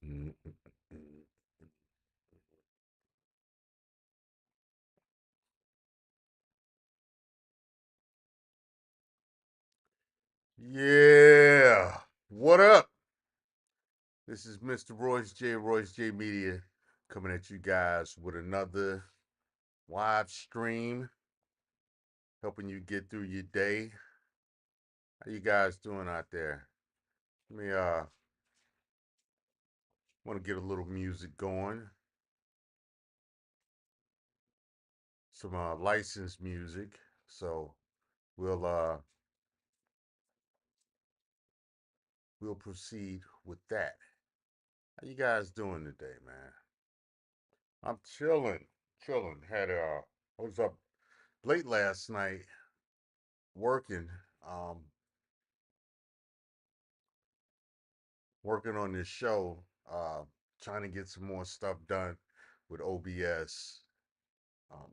Mm, mm, mm. Yeah. What up? This is Mr. Royce J Media, coming at you guys with another live stream, helping you get through your day. How you guys doing out there? Let me want to get a little music going. Some licensed music. So we'll we'll proceed with that. How you guys doing today, man? I'm chilling, chilling. I was up late last night working, um, working on this show, trying to get some more stuff done with OBS, um,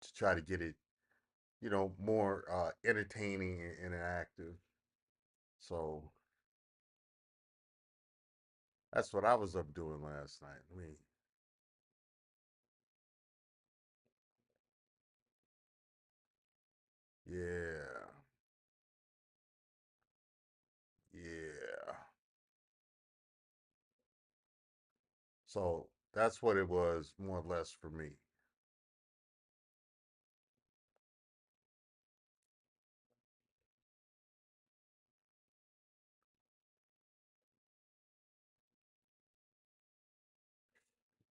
to try to get it, more entertaining and interactive. So that's what I was up doing last night. Yeah, yeah. So that's what it was, more or less, for me.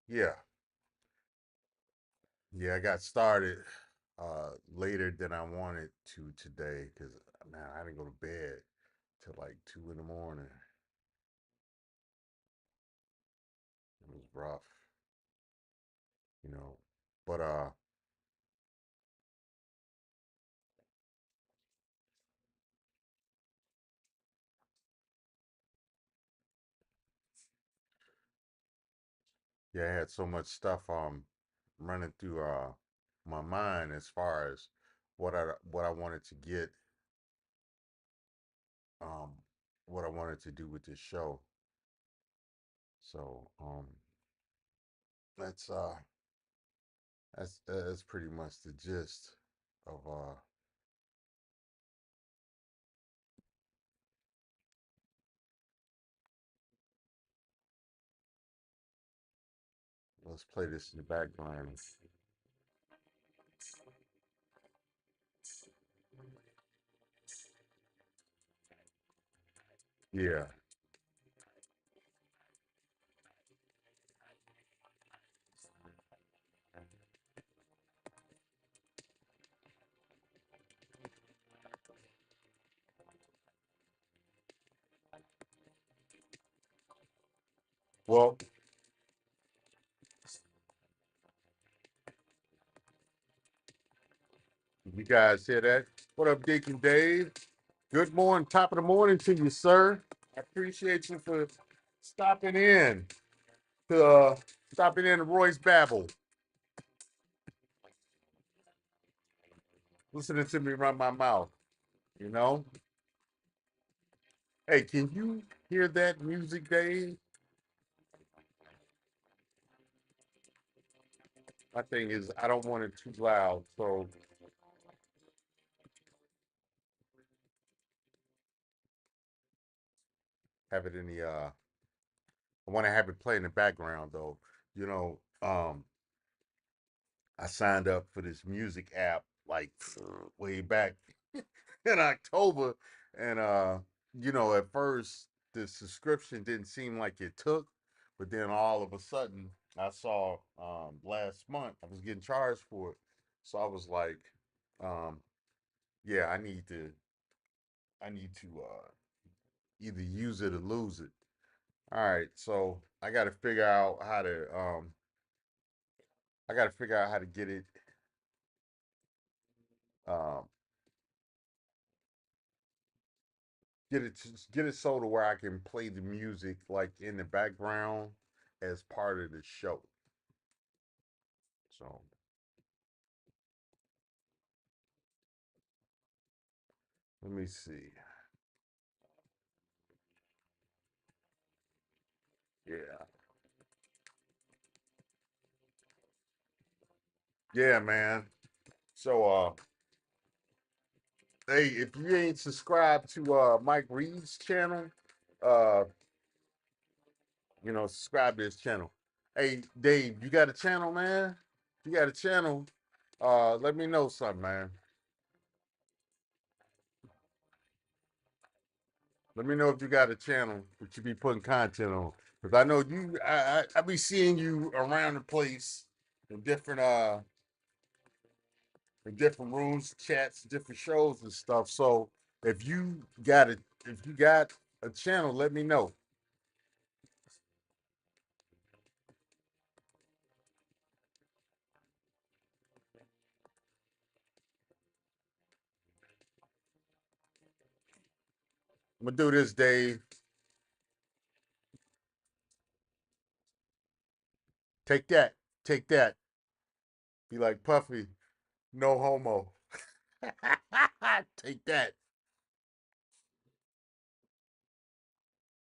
Yeah, yeah. I got started later than I wanted to today because man, I didn't go to bed till like 2 in the morning. It was rough, you know. But yeah, I had so much stuff running through my mind as far as what I wanted to get, um what I wanted to do with this show. So that's uh that's pretty much the gist of let's play this in the background. Yeah. Well, you guys hear that? What up, Deacon Dave? Good morning, top of the morning to you, sir. I appreciate you for stopping in to stopping in to Royce Babble, listening to me run my mouth. You know, hey, can you hear that music, Dave? My thing is, I don't want it too loud, so have it in the. I want to have it play in the background, though. You know, I signed up for this music app like way back in October, and at first the subscription didn't seem like it took, but then all of a sudden I saw last month I was getting charged for it, so I was like, um, yeah, I need to either use it or lose it. All right, so I got to figure out how to um get it so to where I can play the music like in the background as part of the show. So let me see. Yeah. Yeah, man. So hey, if you ain't subscribed to Mike Reed's channel, uh, subscribe to his channel. Hey, Dave, you got a channel, man? You got a channel? Let me know something, man. Let me know if you got a channel that you be putting content on. Cause I know you I be seeing you around the place in different rooms, chats, different shows and stuff. So if you got a if you got a channel, let me know. I'm gonna do this, Dave. Take that. Take that. Be like Puffy, no homo. Take that.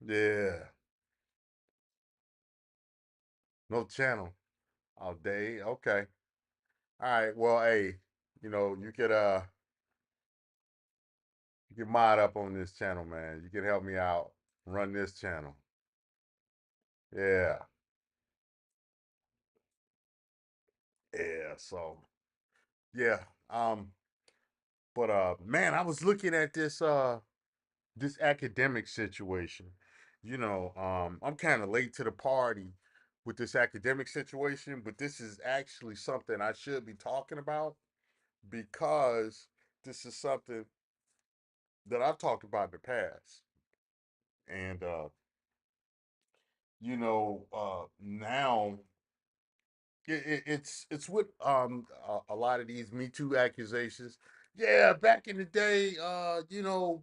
Yeah. No channel. All day. Okay. All right. Well, hey, you could mod up on this channel, man. You can help me out. Run this channel. Yeah. Yeah. So yeah. Um, but man, I was looking at this academic situation. I'm kind of late to the party with this academic situation, but this is actually something I should be talking about because this is something that I've talked about in the past. And now it's with a lot of these Me Too accusations. Yeah, back in the day,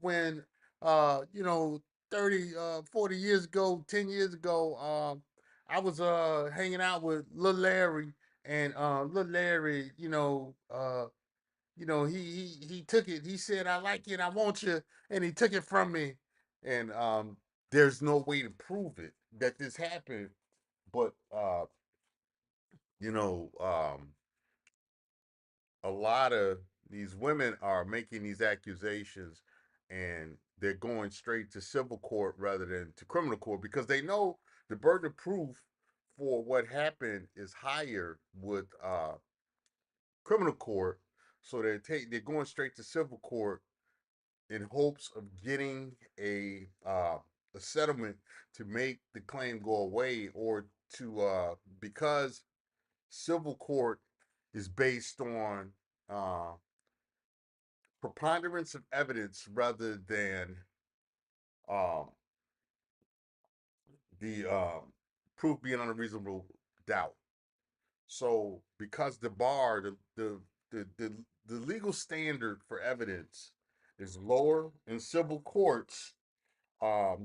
when uh, you know, 30 40 years ago, 10 years ago, I was hanging out with Lil Larry and Lil Larry, he took it. He said, "I like you and I want you," and he took it from me. And there's no way to prove it that this happened, but you know, um, a lot of these women are making these accusations, and they're going straight to civil court rather than to criminal court because they know the burden of proof for what happened is higher with criminal court. So they're going straight to civil court in hopes of getting a settlement to make the claim go away, or to because civil court is based on uh, preponderance of evidence rather than um, the proof beyond a reasonable doubt. So because the bar, the legal standard for evidence is lower in civil courts.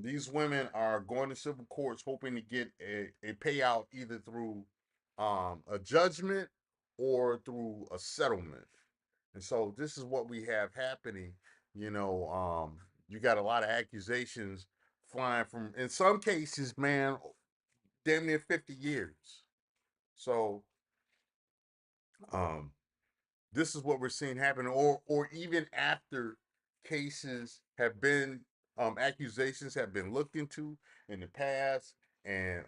These women are going to civil courts hoping to get a payout either through a judgment or through a settlement. And so this is what we have happening. You got a lot of accusations flying from, in some cases, man, damn near 50 years. So um, this is what we're seeing happen, or even after cases have been accusations have been looked into in the past, and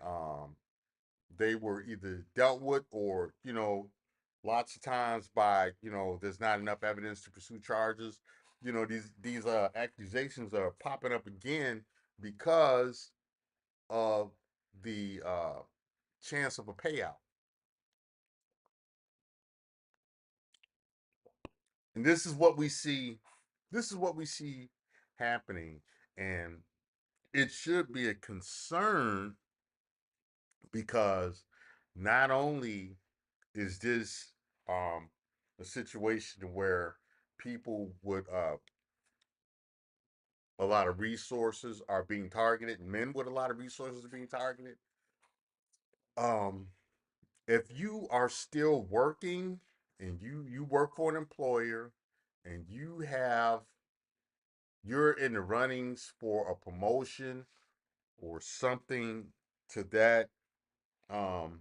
they were either dealt with, or lots of times by there's not enough evidence to pursue charges. These accusations are popping up again because of the chance of a payout. And this is what we see happening, and it should be a concern because not only is this a situation where people with a lot of resources are being targeted, men with a lot of resources are being targeted. um if you are still working, and you work for an employer, and you're in the runnings for a promotion or something to that, um,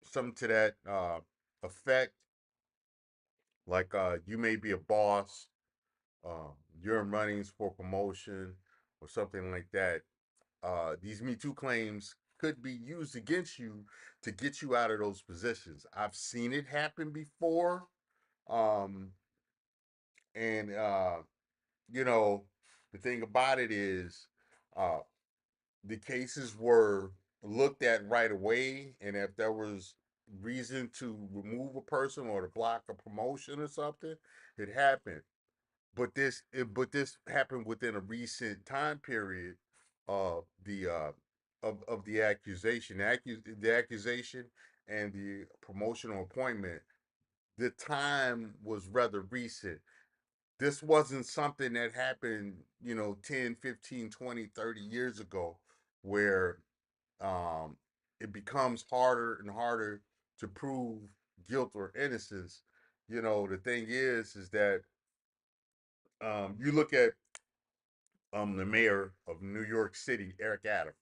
something to that effect. Like you may be a boss, uh, you're in runnings for promotion or something like that. These Me Too claims could be used against you to get you out of those positions. I've seen it happen before. Um, and you know, the thing about it is, uh, the cases were looked at right away, and if there was reason to remove a person or to block a promotion or something, it happened. But this happened within a recent time period of the accusation, the accusation and the promotional appointment. The time was rather recent. This wasn't something that happened, 10, 15, 20, 30 years ago, where um, it becomes harder and harder to prove guilt or innocence. The thing is that you look at the mayor of New York City, Eric Adams.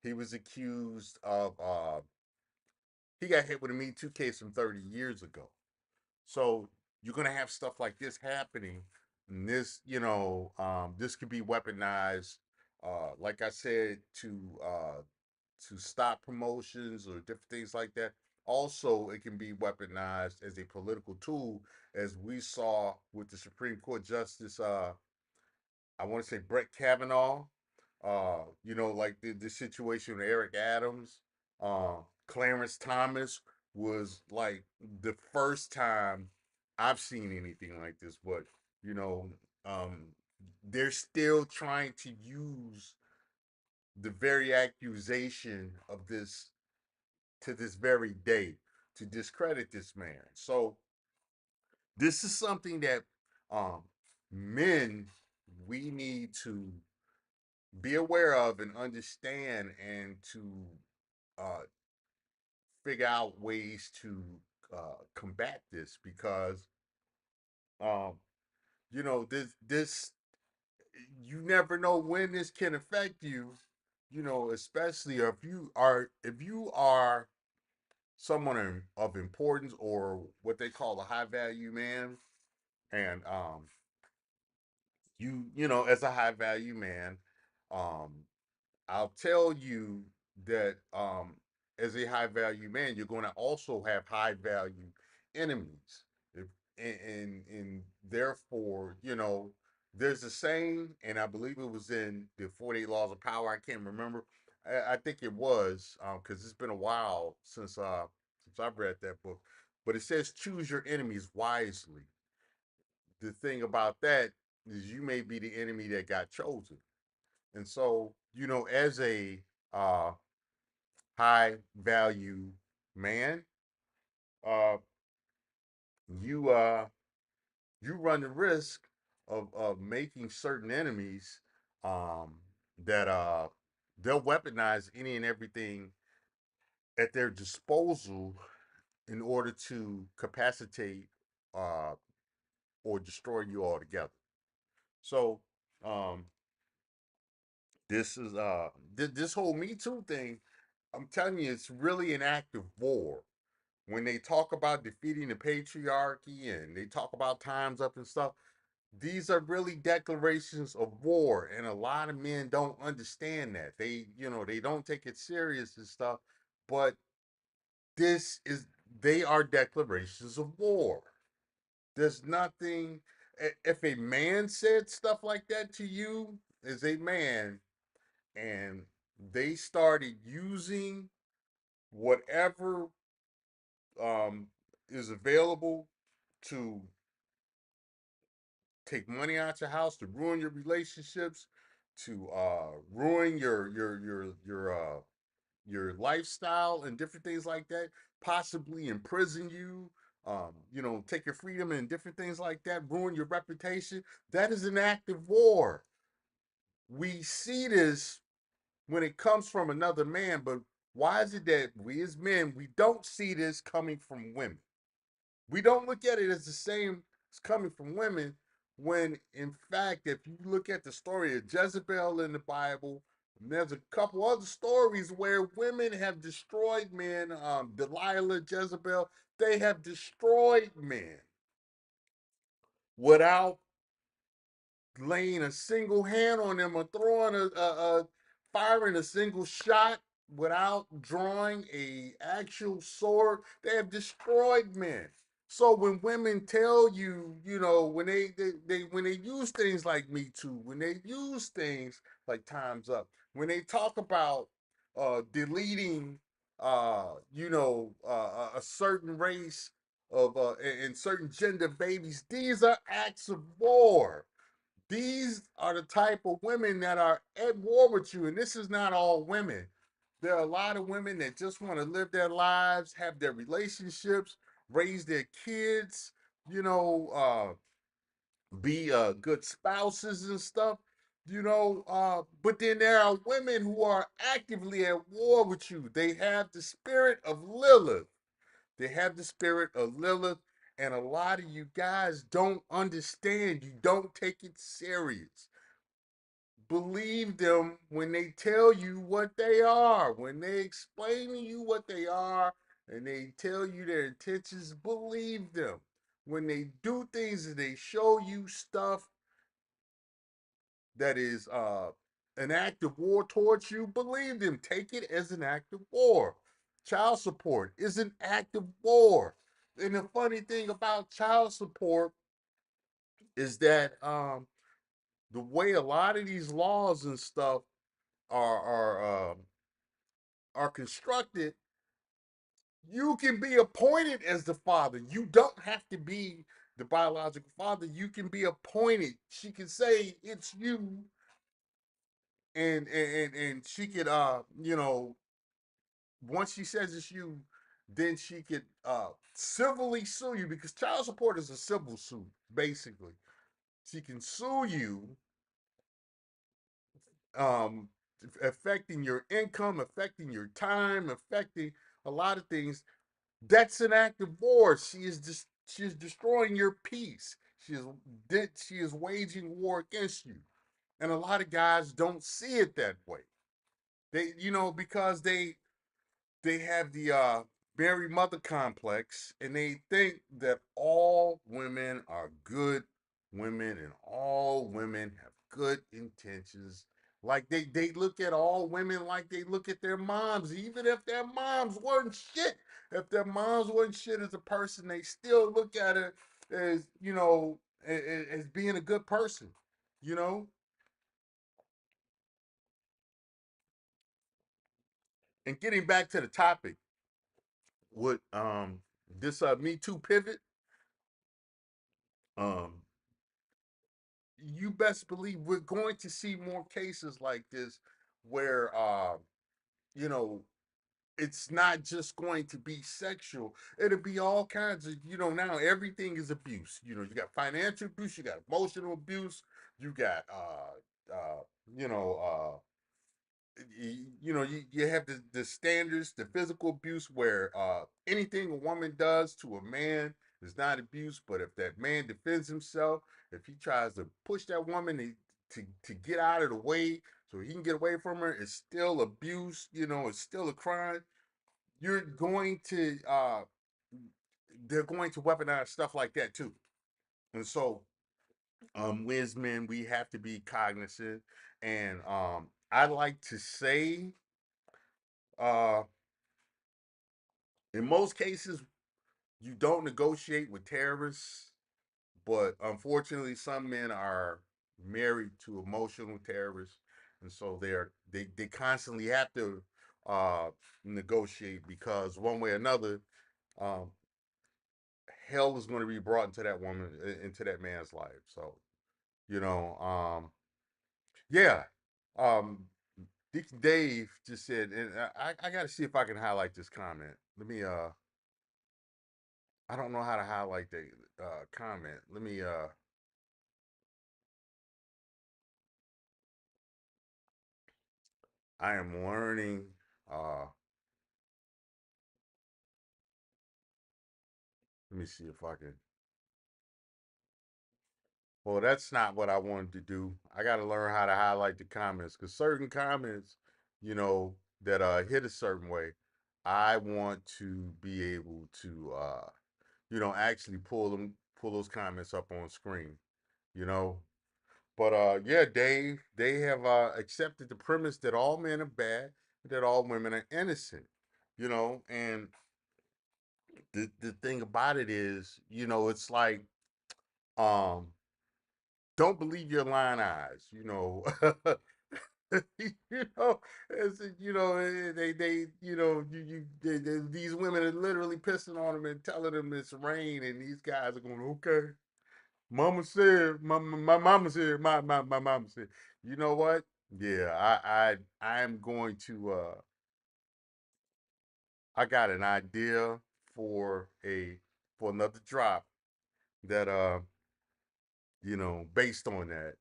He was accused of he got hit with a Me Too case from 30 years ago. So you're gonna have stuff like this happening, and this could be weaponized. Like I said, to stop promotions or different things like that. Also, it can be weaponized as a political tool, as we saw with the Supreme Court Justice. I want to say Brett Kavanaugh. Like the situation with Eric Adams. Clarence Thomas was like the first time I've seen anything like this. But you know, um, they're still trying to use the very accusation of this to this very day to discredit this man. So this is something that um, men we need to be aware of and understand, and to uh, figure out ways to combat this, because um, this you never know when this can affect you. Especially if you are someone of importance, or what they call a high value man, and as a high value man, um, I'll tell you that as a high value man, you're going to also have high value enemies. If, and therefore, there's a saying, and I believe it was in the 48 Laws of Power. I can't remember. I think it was, because it's been a while since I've read that book. But it says choose your enemies wisely. The thing about that is you may be the enemy that got chosen. And so, as a uh, high value man, uh, you you run the risk of making certain enemies that they'll weaponize any and everything at their disposal in order to capacitate uh, or destroy you altogether. So um, this whole Me Too thing, I'm telling you, it's really an act of war. When they talk about defeating the patriarchy and they talk about times up and stuff, these are really declarations of war, and a lot of men don't understand that. They don't take it serious and stuff, but this is they are declarations of war. There's nothing. If a man said stuff like that to you as a man, and they started using whatever is available to take money out your house, to ruin your relationships, to ruin your lifestyle and different things like that, possibly imprison you, take your freedom and different things like that, ruin your reputation. That is an act of war. We see this when it comes from another man, but why is it that we as men we don't see this coming from women? We don't look at it as the same as coming from women, when in fact, if you look at the story of Jezebel in the Bible, And there's a couple other stories where women have destroyed men. Delilah, Jezebel, they have destroyed men without laying a single hand on them or throwing firing a single shot without drawing a actual sword. They have destroyed men. So when women tell you, when when they use things like Me Too, when they use things like Time's Up, when they talk about deleting, a certain race of and certain gender babies, these are acts of war. These are the type of women that are at war with you. And this is not all women. There are a lot of women that just want to live their lives, have their relationships, raise their kids, you know, be good spouses and stuff, but then there are women who are actively at war with you. They have the spirit of Lilith. They have the spirit of Lilith, and a lot of you guys don't understand. You don't take it serious. Believe them when they tell you what they are, when they explain to you what they are, and they tell you their intentions. Believe them when they do things and they show you stuff that is an act of war towards you. Believe them. Take it as an act of war. Child support is an act of war. And the funny thing about child support is that the way a lot of these laws and stuff are are constructed, you can be appointed as the father. You don't have to be the biological father. You can be appointed. She can say it's you, and she could once she says it's you, then she could civilly sue you because child support is a civil suit basically. She can sue you, um, affecting your income, affecting your time, affecting a lot of things. That's an act of war. She is destroying your peace. She is waging war against you. And a lot of guys don't see it that way. Because they have the Mary Mother complex, and they think that all women are good women and all women have good intentions. Like they look at all women like they look at their moms, even if their moms weren't shit. If their moms weren't shit as a person, they still look at her as as being a good person. You know. And getting back to the topic, with this Me Too pivot, um, you best believe we're going to see more cases like this where you know it's not just going to be sexual. It'll be all kinds of, now everything is abuse. You got financial abuse, you got emotional abuse, you got you know you have the standards, the physical abuse where anything a woman does to a man is not abuse, but if that man defends himself, if he tries to push that woman to get out of the way so he can get away from her, it's still abuse. It's still a crime. You're going to they're going to weaponize stuff like that too. And so we as men, we have to be cognizant. And I like to say, uh in most cases, you don't negotiate with terrorists, but unfortunately, some men are married to emotional terrorists, and so they constantly have to uh, negotiate because one way or another, um, hell is going to be brought into that woman, into that man's life. So you know, yeah. Um, Deacon Dave just said, and I got to see if I can highlight this comment. Let me I don't know how to highlight the comment. Let me I am learning let me see if I can Well, that's not what I wanted to do. I got to learn how to highlight the comments because certain comments, you know, that hit a certain way, I want to be able to, actually pull those comments up on screen, you know. But yeah, they have accepted the premise that all men are bad, that all women are innocent, and the thing about it is, it's like, um, don't believe your lying eyes, you know, they, these women are literally pissing on them and telling them it's rain, and these guys are going, okay, mama said, my mama said, my mama said, you know what? Yeah, I am going to, I got an idea for for another drop that, based on that.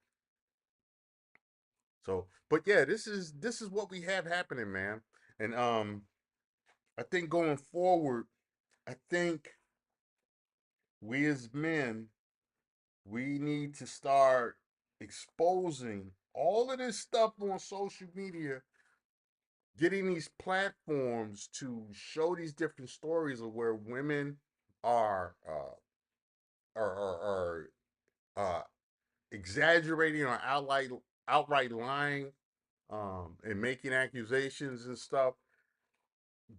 So, but yeah, this is what we have happening, man. And I think going forward, I think we as men, we need to start exposing all of this stuff on social media, getting these platforms to show these different stories of where women are are exaggerating or outright lying, and making accusations and stuff.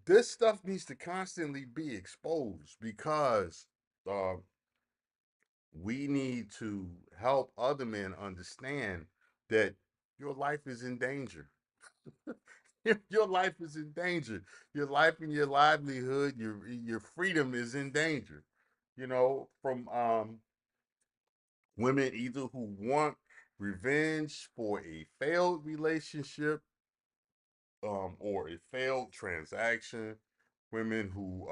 This stuff needs to constantly be exposed because uh, we need to help other men understand that your life is in danger. Your life is in danger. Your life and your livelihood, your freedom is in danger. From women either who want revenge for a failed relationship, or a failed transaction, women who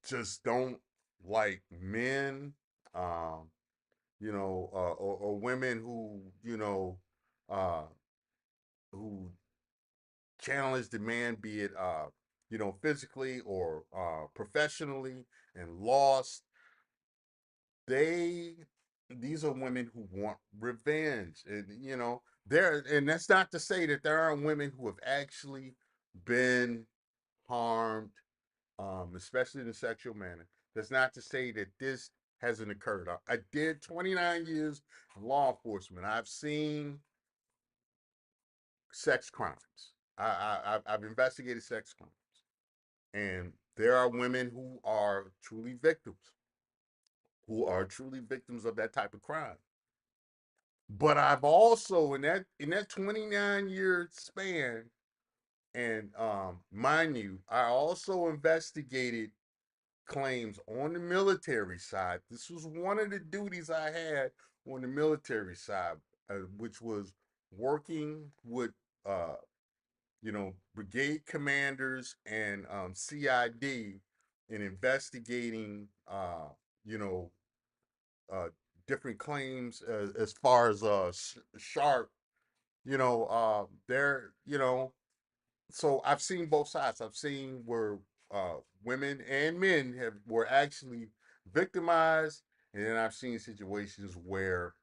just don't like men, um, or women who, uh, who challenge the man, be it, physically or professionally, and lost. They, these are women who want revenge, and and that's not to say that there aren't women who have actually been harmed, especially in a sexual manner. That's not to say that this hasn't occurred. I did 29 years in law enforcement. I've seen sex crimes. I've investigated sex crimes, and there are women who are truly victims of that type of crime. But I've also, in that 29-year span, and mind you, I also investigated claims on the military side. This was one of the duties I had on the military side, which was working with, uh, brigade commanders and CID in investigating, you know, uh, different claims, as far as sharp, there, so I've seen both sides. I've seen where women and men were actually victimized, and then I've seen situations where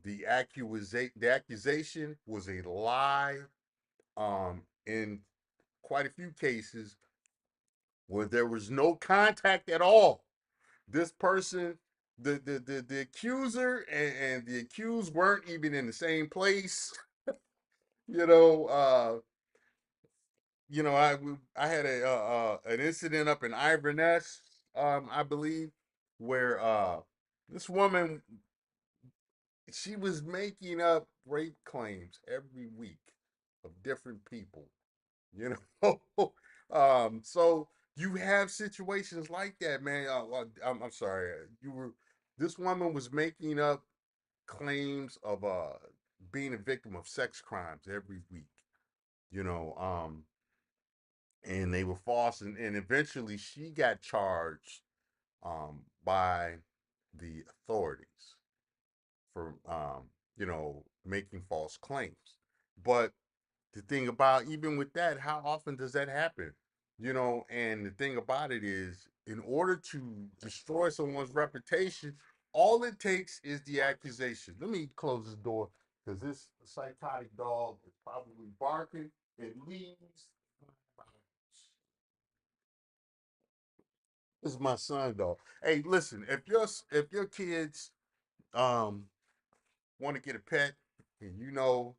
the accusation was a lie. In quite a few cases where there was no contact at all. This person, the accuser and the accused weren't even in the same place. You know, uh, I had an incident up in Iverness, I believe, where this woman, she was making up rape claims every week of different people. You so you have situations like that, man. I'm sorry, you were this woman was making up claims of being a victim of sex crimes every week. You know, and they were false, and eventually she got charged by the authorities for making false claims. But the thing about, even with that, how often does that happen? And the thing about it is, in order to destroy someone's reputation, All it takes is the accusation. Let me close this door because this psychotic dog is probably barking and leaves. This is my son, dog. Hey, listen, if your kids um want to get a pet and you know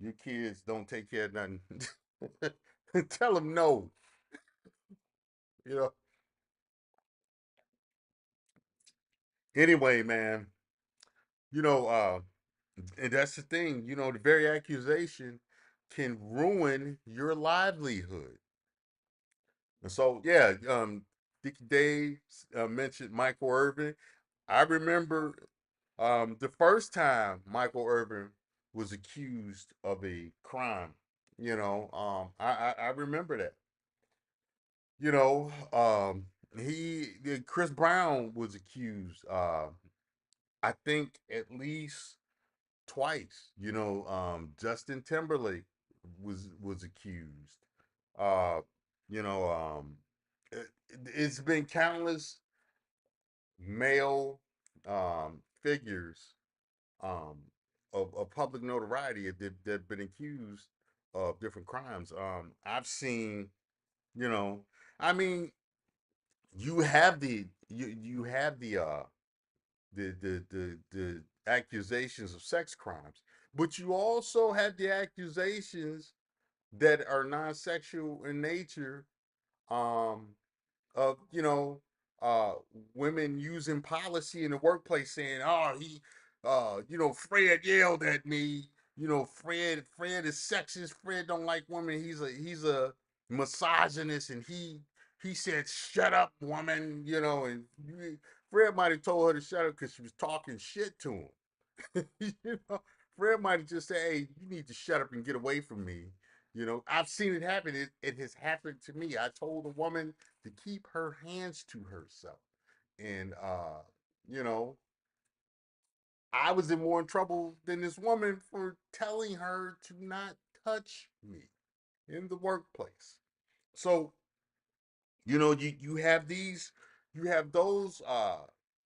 your kids don't take care of nothing, tell them no. You know. Anyway, man, you know, and that's the thing. You know, the very accusation can ruin your livelihood. And so, yeah, Dickie Dave mentioned Michael Irvin. I remember the first time Michael Irvin was accused of a crime. I remember that. You know, Chris Brown was accused. I think at least twice. Justin Timberlake was accused. Uh, you know, it, it's been countless male figures um, of public notoriety that have been accused of different crimes. I've seen, you know, I mean, you have the accusations of sex crimes, but you also have the accusations that are non-sexual in nature, um, of uh women using policy in the workplace saying, "Oh, Fred yelled at me. Fred is sexist. Fred don't like women. He's a misogynist, and he said, 'Shut up, woman.'" Fred might have told her to shut up because she was talking shit to him. you know, Fred might have just said, "Hey, you need to shut up and get away from me." I've seen it happen. It has happened to me. I told a woman to keep her hands to herself. And you know, I was in more trouble than this woman for telling her to not touch me in the workplace. So, you have those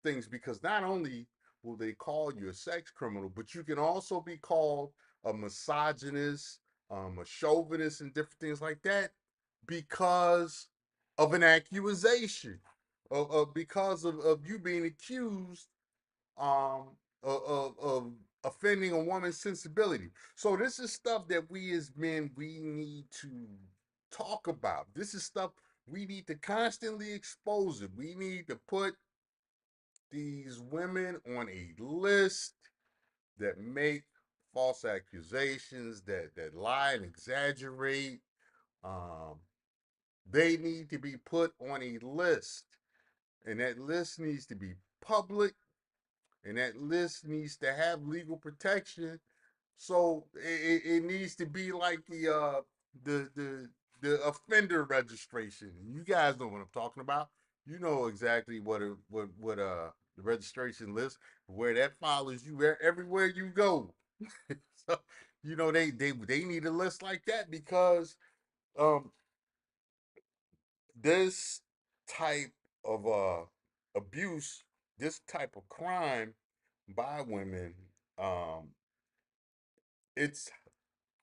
things, because not only will they call you a sex criminal, but you can also be called a misogynist, a chauvinist, and different things like that because of an accusation, because of you being accused um, of offending a woman's sensibility. So this is stuff that we as men we need to talk about. This is stuff we need to constantly expose it. We need to put these women on a list that make false accusations, that lie and exaggerate. Um, they need to be put on a list, and that list needs to be public, and that list needs to have legal protection. So it needs to be like the the the offender registration. You guys know what I'm talking about. You know exactly what the registration list, where that follows you everywhere you go. So they need a list like that, because um this type of abuse, this type of crime by women, um, it's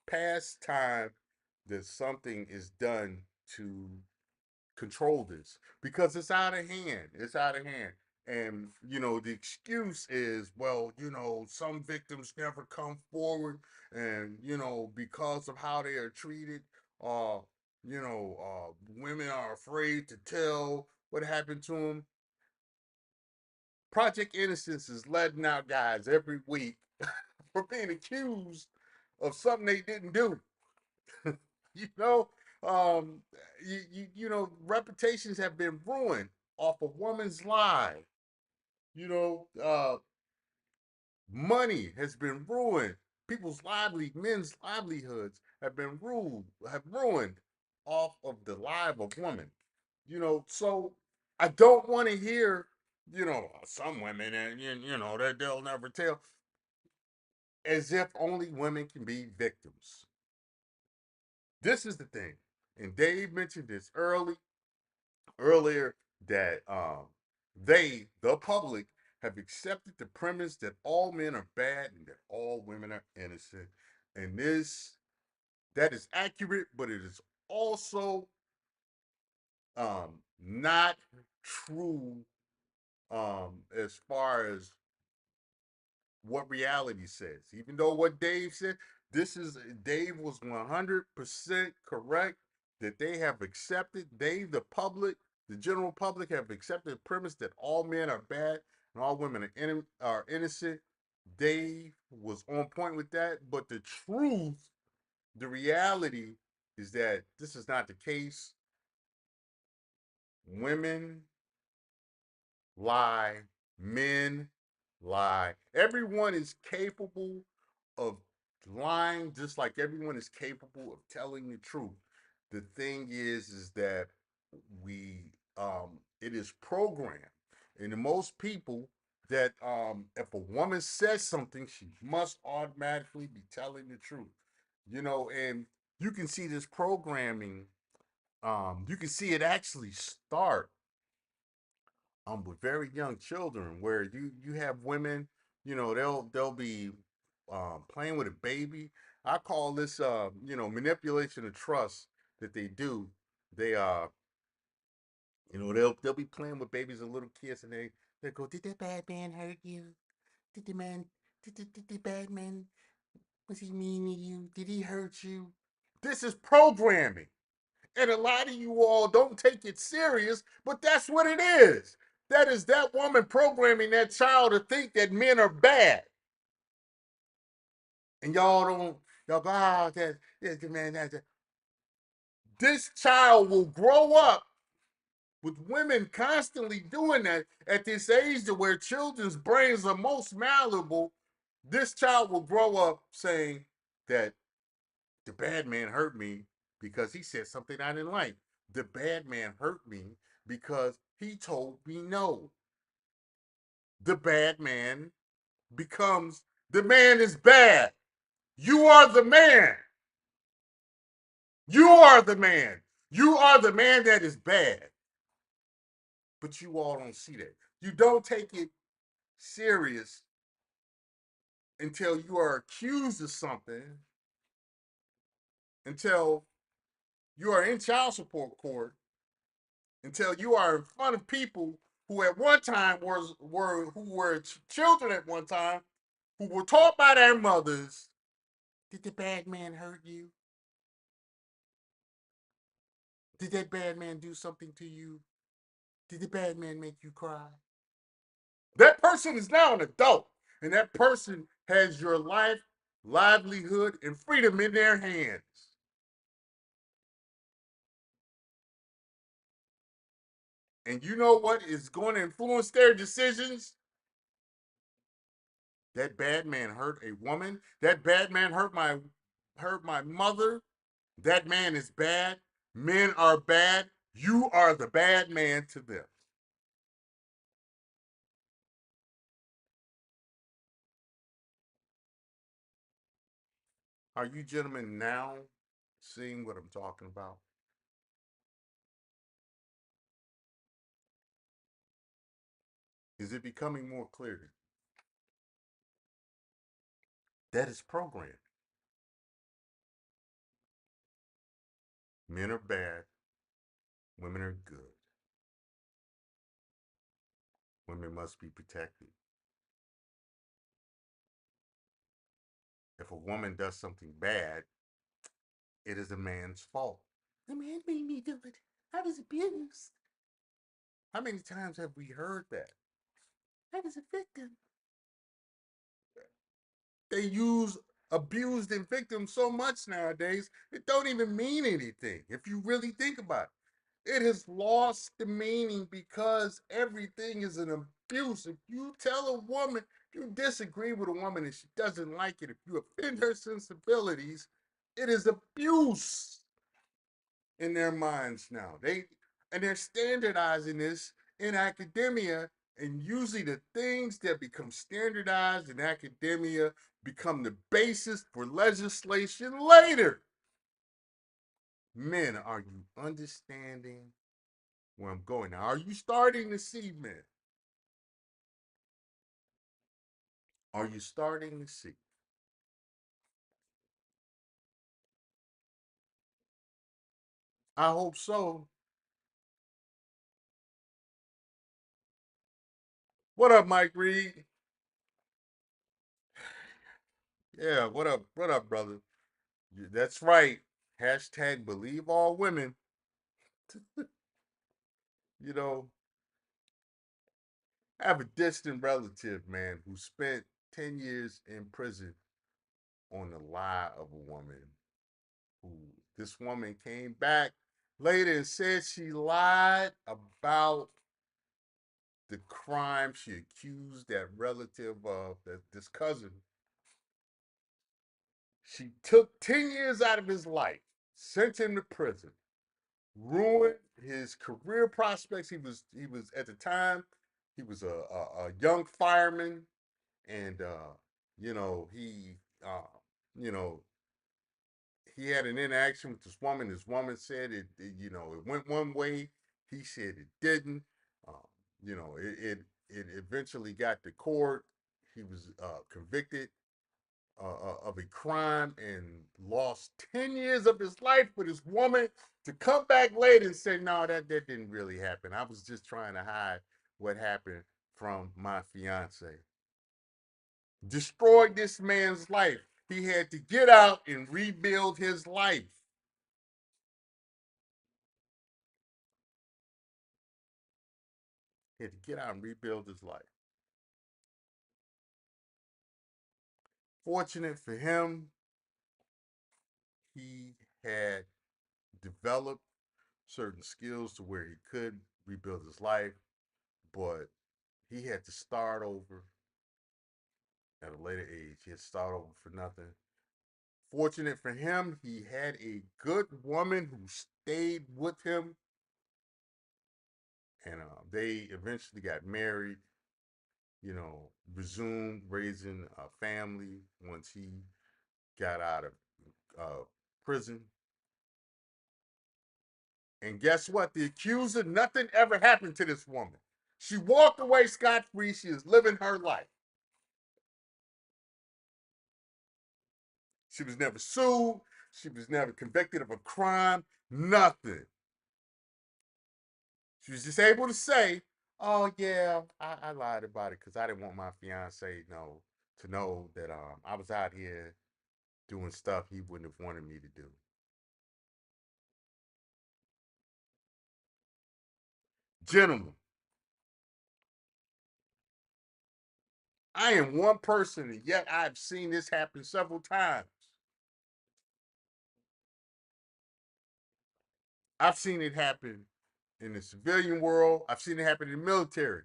past time that something is done to control this, because it's out of hand. It's out of hand. And the excuse is, well, some victims never come forward, and because of how they are treated, uh, women are afraid to tell what happened to them. Project Innocence is letting out guys every week for being accused of something they didn't do. you know, um, reputations have been ruined off a woman's lie. You know, uh, Money has been ruined. Men's livelihoods have ruined off of the lie of a woman. So I don't want to hear, some women, and that they'll never tell, as if only women can be victims. This is the thing, and Dave mentioned this earlier, that the public, have accepted the premise that all men are bad and that all women are innocent. And that is accurate, but it is also not true as far as what reality says. Even though what Dave said, this is Dave was 100% correct that they have accepted, the public, the general public have accepted the premise that all men are bad and all women are innocent. Dave was on point with that, but the truth, the reality is that this is not the case. Women lie, men lie. Everyone is capable of lying just like everyone is capable of telling the truth. The thing is that we it is programmed. And the most people that if a woman says something, she must automatically be telling the truth. And you can see this programming, you can see it actually start with very young children where you have women, they'll be playing with a baby. I call this manipulation of trust that they do. They they'll be playing with babies and little kids and they go, did the bad man hurt you? Did the man did the bad man, was he mean to you? Did he hurt you? This is programming. And a lot of you all don't take it serious, but that's what it is. That is that woman programming that child to think that men are bad. And y'all go, oh, that's the man. This child will grow up with women constantly doing that at this age to where children's brains are most malleable. This child will grow up saying that the bad man hurt me because he said something I didn't like. The bad man hurt me because he told me no. The bad man becomes the man is bad. You are the man. You are the man. You are the man that is bad. But you all don't see that. You don't take it serious until you are accused of something, until you are in child support court, until you are in front of people who at one time were children at one time, who were taught by their mothers. Did the bad man hurt you? Did that bad man do something to you? Did the bad man make you cry? That person is now an adult, and that person has your life, livelihood, and freedom in their hands. And you know what is going to influence their decisions? That bad man hurt a woman. That bad man hurt my mother. That man is bad. Men are bad. You are the bad man to them. Are you gentlemen now seeing what I'm talking about? Is it becoming more clear to you? That is programmed. Men are bad. Women are good. Women must be protected. If a woman does something bad, it is a man's fault. The man made me do it. I was abused. How many times have we heard that? I was a victim. They use abused and victim so much nowadays, it don't even mean anything if you really think about it. It has lost the meaning because everything is an abuse. If you tell a woman, if you disagree with a woman and she doesn't like it, if you offend her sensibilities, it is abuse in their minds now. They're standardizing this in academia, and usually the things that become standardized in academia become the basis for legislation later. Men, are you understanding where I'm going now? Are you starting to see, men? Are you starting to see? I hope so. What up, Mike Reed? Yeah, what up? What up, brother? That's right. Hashtag believe all women. You know, I have a distant relative, man, who spent 10 years in prison on the lie of a woman. Who this woman came back later and said she lied about the crime she accused that relative of, that this cousin. She took 10 years out of his life, sent him to prison, ruined his career prospects. He was at the time, he was a young fireman, and you know, uh you know, he had an interaction with this woman. This woman said it went one way. He said it didn't. Um, it eventually got to court. He was convicted of a crime and lost 10 years of his life for this woman to come back later and say, no, that didn't really happen. I was just trying to hide what happened from my fiance. Destroyed this man's life. He had to get out and rebuild his life. He had to get out and rebuild his life. Fortunate for him, he had developed certain skills to where he could rebuild his life, but he had to start over at a later age. He had to start over for nothing. Fortunate for him, he had a good woman who stayed with him, and they eventually got married. Resumed raising a family once he got out of uh, prison. And guess what? The accuser, nothing ever happened to this woman. She walked away scot free. She is living her life. She was never sued. She was never convicted of a crime. Nothing. She was just able to say, "Oh yeah, I lied about it because I didn't want my fiance to know that I was out here doing stuff he wouldn't have wanted me to do." Gentlemen, I am one person, and yet I've seen this happen several times. I've seen it happen in the civilian world. I've seen it happen in the military.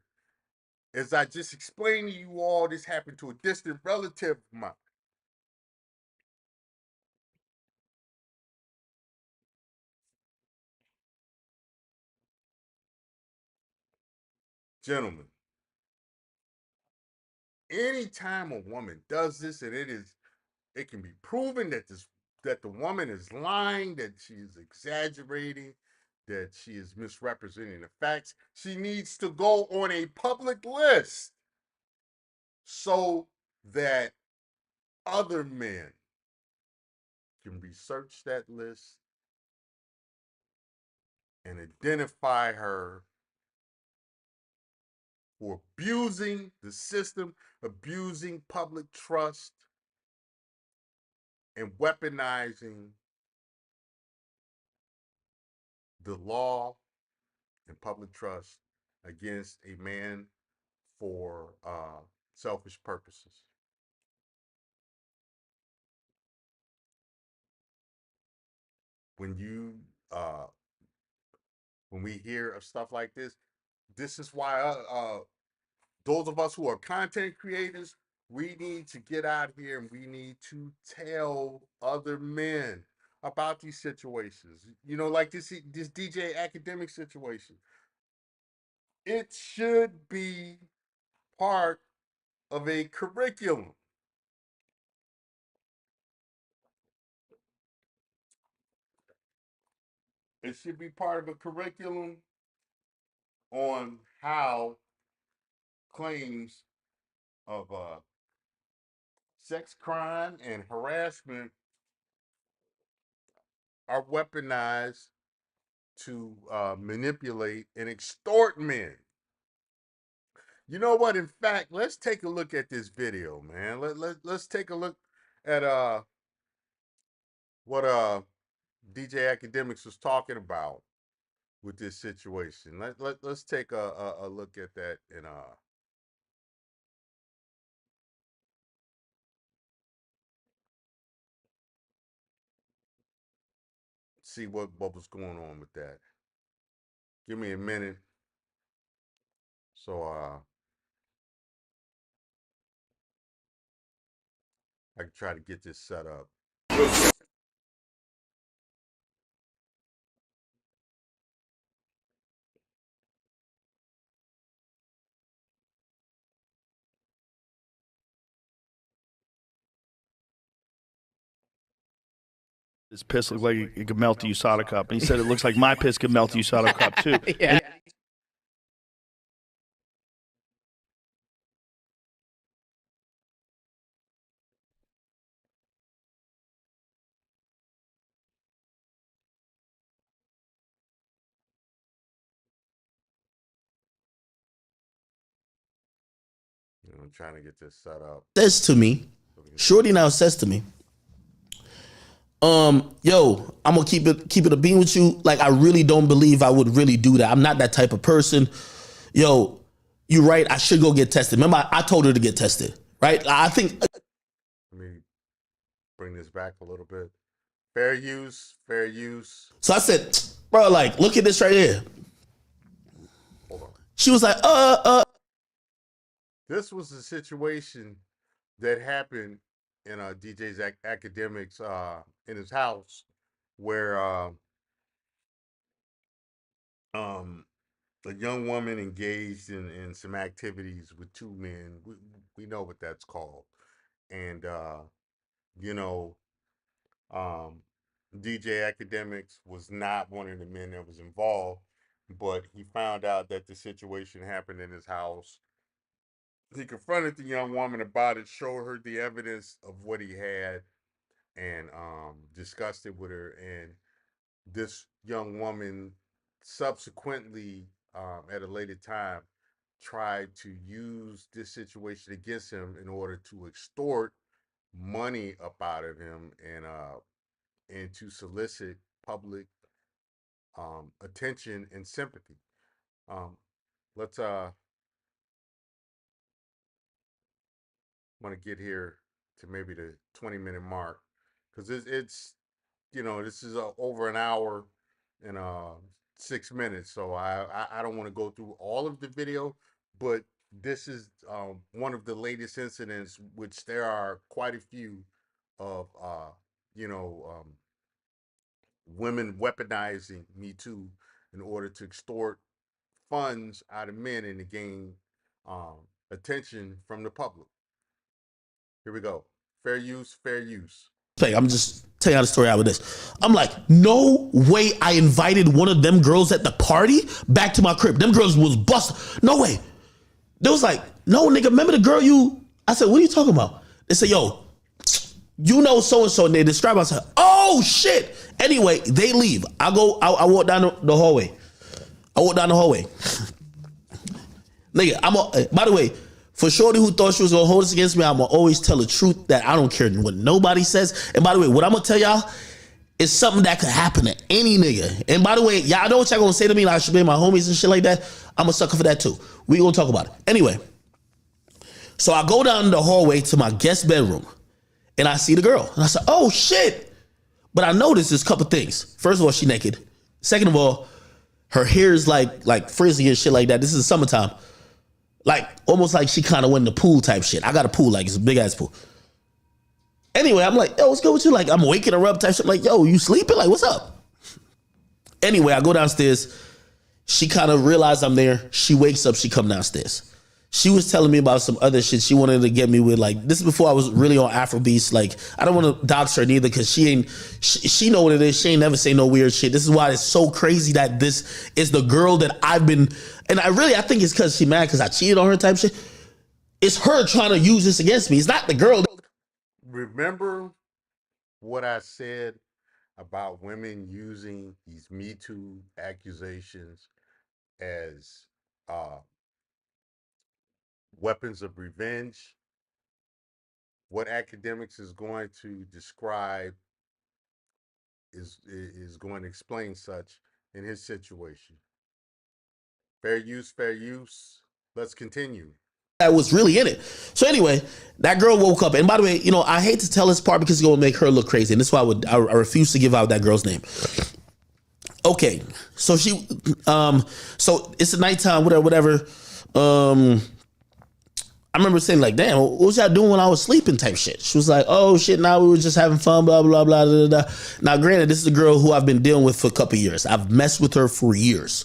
As I just explained to you all, this happened to a distant relative of mine. Gentlemen, anytime a woman does this, and it can be proven that the woman is lying, that she is exaggerating, that she is misrepresenting the facts, she needs to go on a public list so that other men can research that list and identify her for abusing the system, abusing public trust, and weaponizing the law and public trust against a man for selfish purposes. When you uh, when we hear of stuff like this is why those of us who are content creators, we need to get out here and we need to tell other men about these situations. Like this DJ academic situation. It should be part of a curriculum. It should be part of a curriculum on how claims of sex crime and harassment are weaponized to manipulate and extort men. You know what? In fact, let's take a look at this video, man. Let's take a look at what DJ Academics was talking about with this situation. Let's take a look at that and see what was going on with that. Give me a minute. So I can try to get this set up. His piss looked like it could melt the USADA cup. And he said it looks like my piss could melt the USADA cup too. Yeah. I'm trying to get this set up. Says to me, Shorty now says to me, yo, I'm gonna keep it a bean with you. Like, I really don't believe I would really do that. I'm not that type of person. Yo, you right, I should go get tested. Remember, I told her to get tested, right? I think. Let me bring this back a little bit. Fair use, fair use. So I said, bro, like, look at this right here. Hold on. She was like, This was a situation that happened in DJ's Academics in his house, where a young woman engaged in some activities with two men. We know what that's called. And you know, DJ Academics was not one of the men that was involved, but he found out that the situation happened in his house. He confronted the young woman about it, showed her the evidence of what he had, and discussed it with her. And this young woman subsequently, at a later time, tried to use this situation against him in order to extort money up out of him and to solicit public attention and sympathy. Let's want to get here to maybe the 20-minute mark, because it's this is over an hour and 6 minutes, so I don't want to go through all of the video, but this is one of the latest incidents, which there are quite a few of women weaponizing Me Too in order to extort funds out of men and to gain attention from the public. Here we go. Fair use, fair use. I'm just telling you how the story out with this. I'm like, no way I invited one of them girls at the party back to my crib. Them girls was busted. No way. They was like, no, nigga, remember the girl you... I said, what are you talking about? They said, yo, you know so-and-so, and they describe us. I said, oh, shit. Anyway, they leave. I walk down the hallway. Nigga, by the way, for Shorty who thought she was gonna hold this against me, I'm gonna always tell the truth that I don't care what nobody says. And by the way, what I'm gonna tell y'all is something that could happen to any nigga. And by the way, y'all know what y'all gonna say to me, like I should be my homies and shit like that. I'm a sucker for that too. We gonna talk about it. Anyway, so I go down the hallway to my guest bedroom and I see the girl. And I said, oh shit. But I noticed there's a couple things. First of all, she naked. Second of all, her hair is like frizzy and shit like that. This is summertime. Like, almost like she kind of went in the pool type shit. I got a pool, like, it's a big-ass pool. Anyway, I'm like, yo, what's good with you? Like, I'm waking her up type shit. I'm like, yo, you sleeping? Like, what's up? Anyway, I go downstairs. She kind of realized I'm there. She wakes up. She come downstairs. She was telling me about some other shit she wanted to get me with. Like, this is before I was really on Afrobeats. Like, I don't want to dox her neither because she know what it is. She ain't never say no weird shit. This is why it's so crazy that this is the girl that I've been... And I think it's because she mad because I cheated on her type shit. It's her trying to use this against me. It's not the girl. remember what I said about women using these Me Too accusations as uh, weapons of revenge? What academics is going to describe is going to explain such in his situation. Fair use, fair use. Let's continue. That was really in it. So anyway, that girl woke up. And by the way, I hate to tell this part because it's gonna make her look crazy. And this is why I refuse to give out that girl's name. Okay, so so it's the nighttime, whatever. I remember saying like, "Damn, what was y'all doing when I was sleeping?" Type shit. She was like, "Oh shit, now we were just having fun, blah blah blah blah blah." Now, granted, this is a girl who I've been dealing with for a couple of years. I've messed with her for years.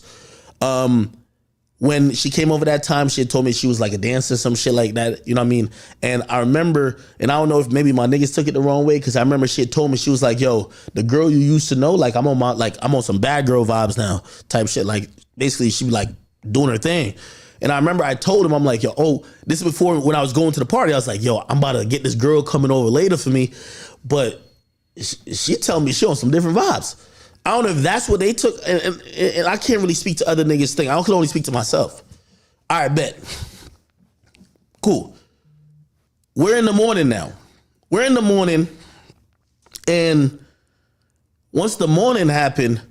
When she came over that time, she had told me she was like a dancer, some shit like that. You know what I mean? And I remember, and I don't know if maybe my niggas took it the wrong way, because I remember she had told me, she was like, "Yo, the girl you used to know, like I'm on some bad girl vibes now," type shit. Like basically, she be like doing her thing. And I remember I told him, I'm like, "Yo, this is before when I was going to the party. I was like, yo, I'm about to get this girl coming over later for me," but she telling me she on some different vibes. I don't know if that's what they took, and I can't really speak to other niggas' thing. I can only speak to myself. All right, bet. Cool. We're in the morning now. We're in the morning, and once the morning happened,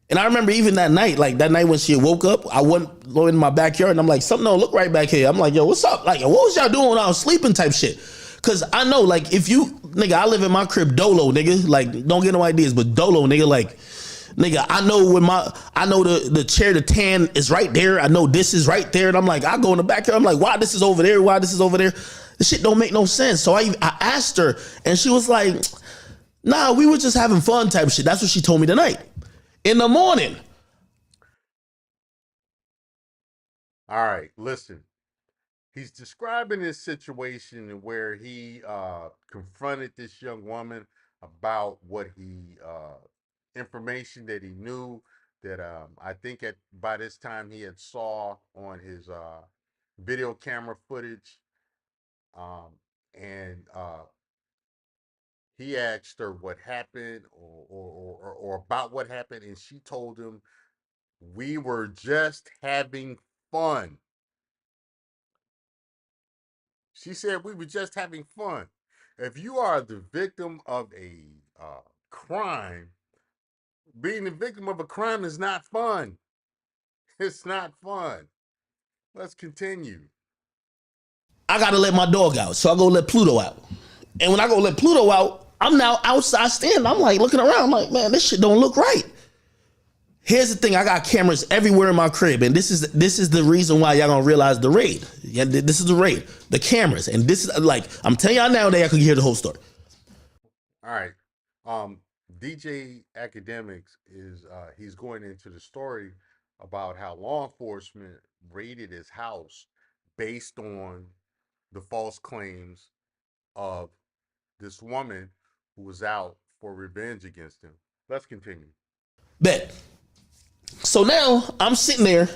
and I remember even that night, like that night when she woke up, I went in my backyard, and I'm like, something don't look right back here. I'm like, yo, what's up? Like, what was y'all doing when I was sleeping type shit? Because I know, like, if you, nigga, I live in my crib dolo, nigga. Like, don't get no ideas, but dolo, nigga, like, nigga, I know the chair, the tan is right there. I know this is right there. And I'm like, I go in the backyard. I'm like, why this is over there? Why this is over there? This shit don't make no sense. So I asked her, and she was like, nah, we were just having fun type of shit. That's what she told me tonight. In the morning. All right, listen. He's describing this situation where he confronted this young woman about what information that he knew that I think by this time he had saw on his video camera footage, and he asked her what happened or about what happened, and she told him, "We were just having fun." She said, "We were just having fun." If you are the victim of a crime, being the victim of a crime is not fun. It's not fun. Let's continue. I gotta let my dog out. So I go let Pluto out. And when I go let Pluto out, I'm now outside standing. I'm like looking around. I'm like, man, this shit don't look right. Here's the thing, I got cameras everywhere in my crib, and this is the reason why y'all gonna realize the raid. Yeah, this is the raid, the cameras, and this is like, I'm telling y'all now that I could hear the whole story. All right. DJ Academics is he's going into the story about how law enforcement raided his house based on the false claims of this woman who was out for revenge against him. Let's continue. Bet. So now I'm sitting there.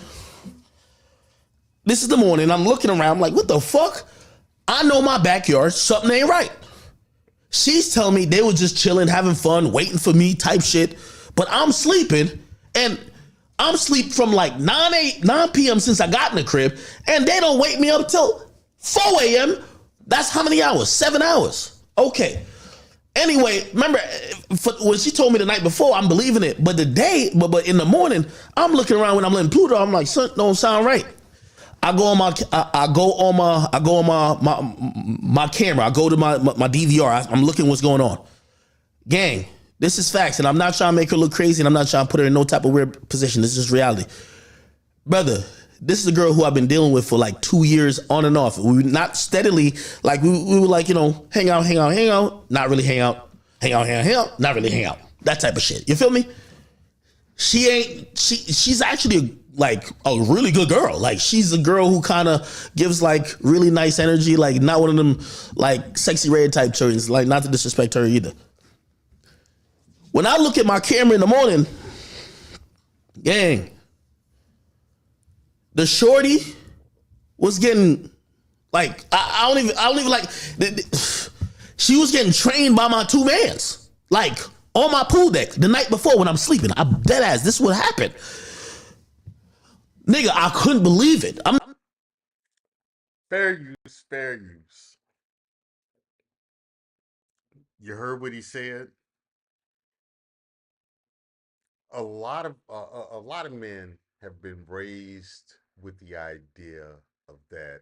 This is the morning. I'm looking around. I'm like, what the fuck? I know my backyard. Something ain't right. She's telling me they were just chilling, having fun, waiting for me type shit. But I'm sleeping, and I'm sleep from like 9 p.m. since I got in the crib, and they don't wake me up till 4 a.m. That's how many hours? 7 hours. Okay. Anyway, remember when she told me the night before, I'm believing it. But but in the morning, I'm looking around when I'm letting Pluto. I'm like, something don't sound right. I go on my camera. I go to my DVR. I'm looking what's going on. Gang, this is facts, and I'm not trying to make her look crazy, and I'm not trying to put her in no type of weird position. This is just reality, brother. This is a girl who I've been dealing with for like 2 years on and off. We were not steadily, like we were like, hang out, not really hang out, not really hang out. That type of shit. You feel me? She's actually like a really good girl. Like she's a girl who kind of gives like really nice energy, like not one of them like sexy red type turns, like not to disrespect her either. When I look at my camera in the morning, gang, the shorty was getting like I don't even like. She was getting trained by my two mans, like on my pool deck the night before when I'm sleeping. I'm dead ass. This is what happened, nigga. I couldn't believe it. I'm Fair use, fair use. You heard what he said. A lot of men have been raised with the idea of that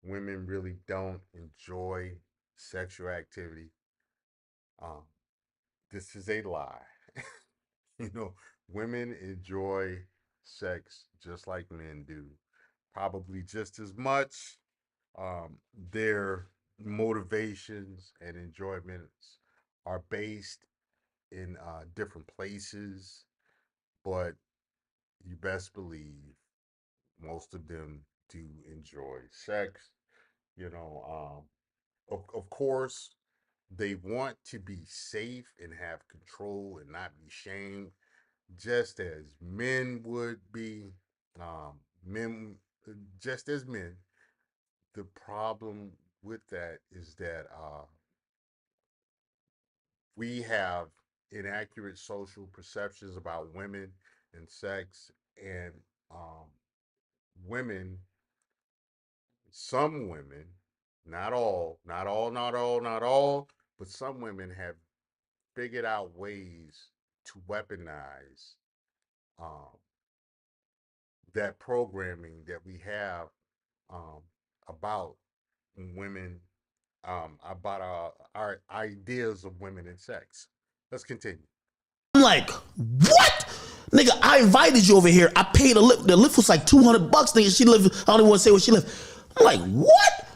women really don't enjoy sexual activity. Um, this is a lie. You know, women enjoy sex just like men do, probably just as much. Their motivations and enjoyments are based in different places, but you best believe most of them do enjoy sex. You know, of course, they want to be safe and have control and not be shamed, just as men would be. Men, just as men. The problem with that is that we have inaccurate social perceptions about women and sex, and um, women, some women, not all, but some women have figured out ways to weaponize um, that programming that we have um, about women, about our ideas of women and sex. Let's continue. like, what? Nigga, I invited you over here. I paid a lift. The lift was like $200, nigga. She lived, I don't even want to say where she lived. I'm like, what?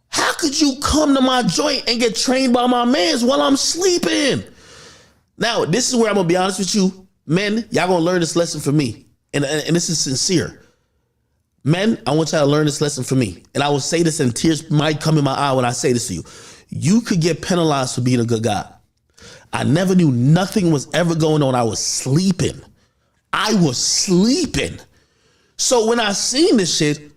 How could you come to my joint and get trained by my mans while I'm sleeping? Now, this is where I'm gonna be honest with you. Men, y'all gonna learn this lesson from me. And this is sincere. Men, I want y'all to learn this lesson from me. And I will say this, and tears might come in my eye when I say this to you. You could get penalized for being a good guy. I never knew nothing was ever going on. I was sleeping. So when I seen this shit,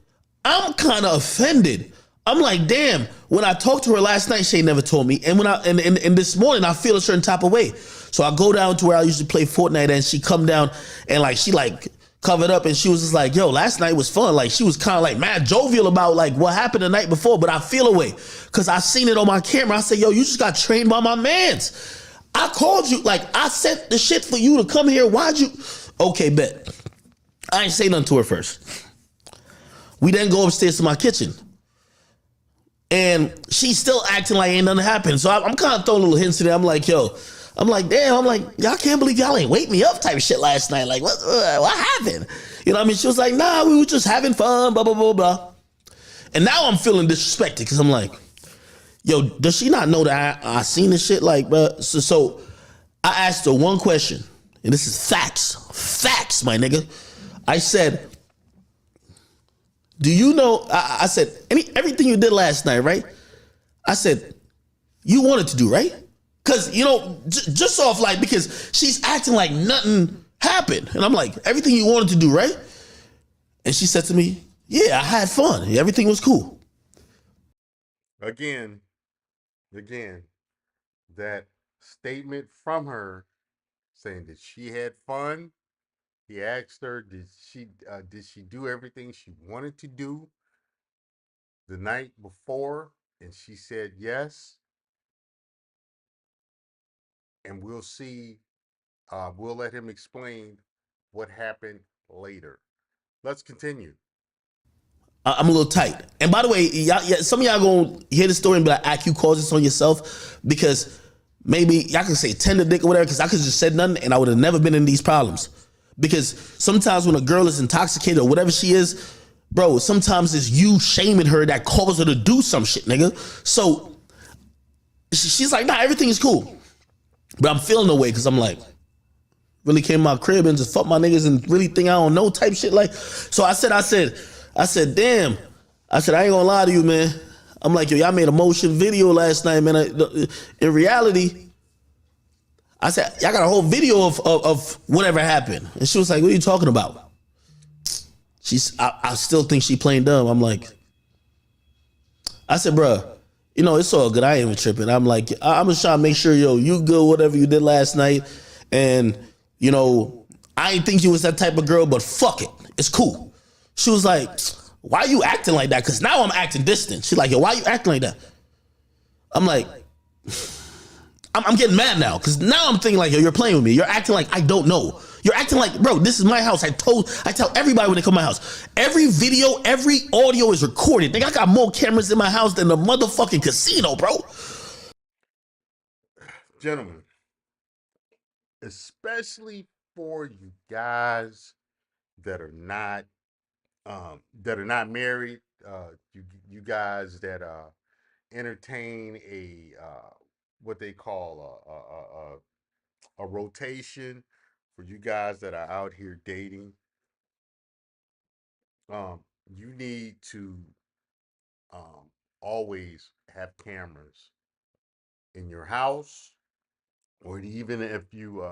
I'm kind of offended. I'm like, damn, when I talked to her last night, she ain't never told me. And when and this morning, I feel a certain type of way. So I go down to where I usually play Fortnite, and she come down and like, she like covered up, and she was just like, yo, last night was fun. Like, she was kind of like mad jovial about like what happened the night before, but I feel away because I seen it on my camera. I said, yo, you just got trained by my mans. I called you, like I sent the shit for you to come here. Why'd you? Okay, bet. I ain't say nothing to her first. We then go upstairs to my kitchen. And she's still acting like ain't nothing happened. So I'm kind of throwing little hints in there. I'm like, yo, I'm like, damn, I'm like, y'all can't believe y'all ain't wake me up type of shit last night. Like, what happened? You know what I mean? She was like, nah, we were just having fun, blah, blah, blah, blah. And now I'm feeling disrespected because I'm like, yo, does she not know that I seen this shit? Like, bro. So I asked her one question, and this is facts, my nigga. I said, do you know, I said, everything you did last night, right? I said, you wanted to do, right? Because, you know, just off like, because she's acting like nothing happened. And I'm like, everything you wanted to do, right? And she said to me, yeah, I had fun. Everything was cool. Again, that statement from her saying that she had fun. He asked her, did she do everything she wanted to do the night before? And she said yes. And we'll see. We'll let him explain what happened later. Let's continue. I'm a little tight. And by the way, some of y'all gonna hear the story and be like, "Ak, you caused this on yourself," because maybe y'all can say tender dick or whatever, because I could just said nothing and I would have never been in these problems. Because sometimes when a girl is intoxicated or whatever she is, bro, sometimes it's you shaming her that causes her to do some shit, nigga. So she's like, nah, everything is cool. But I'm feeling the way because I'm like, really came to my crib and just fuck my niggas and really think I don't know type shit. Like, so I said, damn. I said, I ain't gonna lie to you, man. I'm like, yo, y'all made a motion video last night, man. In reality, I said, y'all got a whole video of whatever happened. And she was like, what are you talking about? I still think she playing dumb. I'm like, I said, bruh, You know, it's all good. I ain't even tripping. I'm like, I'm just trying to make sure, yo, you good, whatever you did last night. And, you know, I ain't think you was that type of girl, but fuck it. It's cool. She was like, why are you acting like that? Because now I'm acting distant. She's like, yo, why are you acting like that? I'm like, I'm getting mad now because now I'm thinking like, yo, you're playing with me. You're acting like I don't know. You're acting like, bro, this is my house. I tell everybody when they come to my house. Every video, every audio is recorded. Nigga, I got more cameras in my house than the motherfucking casino, bro. Gentlemen, especially for you guys that are not married, you guys that entertain a what they call a rotation, for you guys that are out here dating, you need to um, always have cameras in your house, or even if you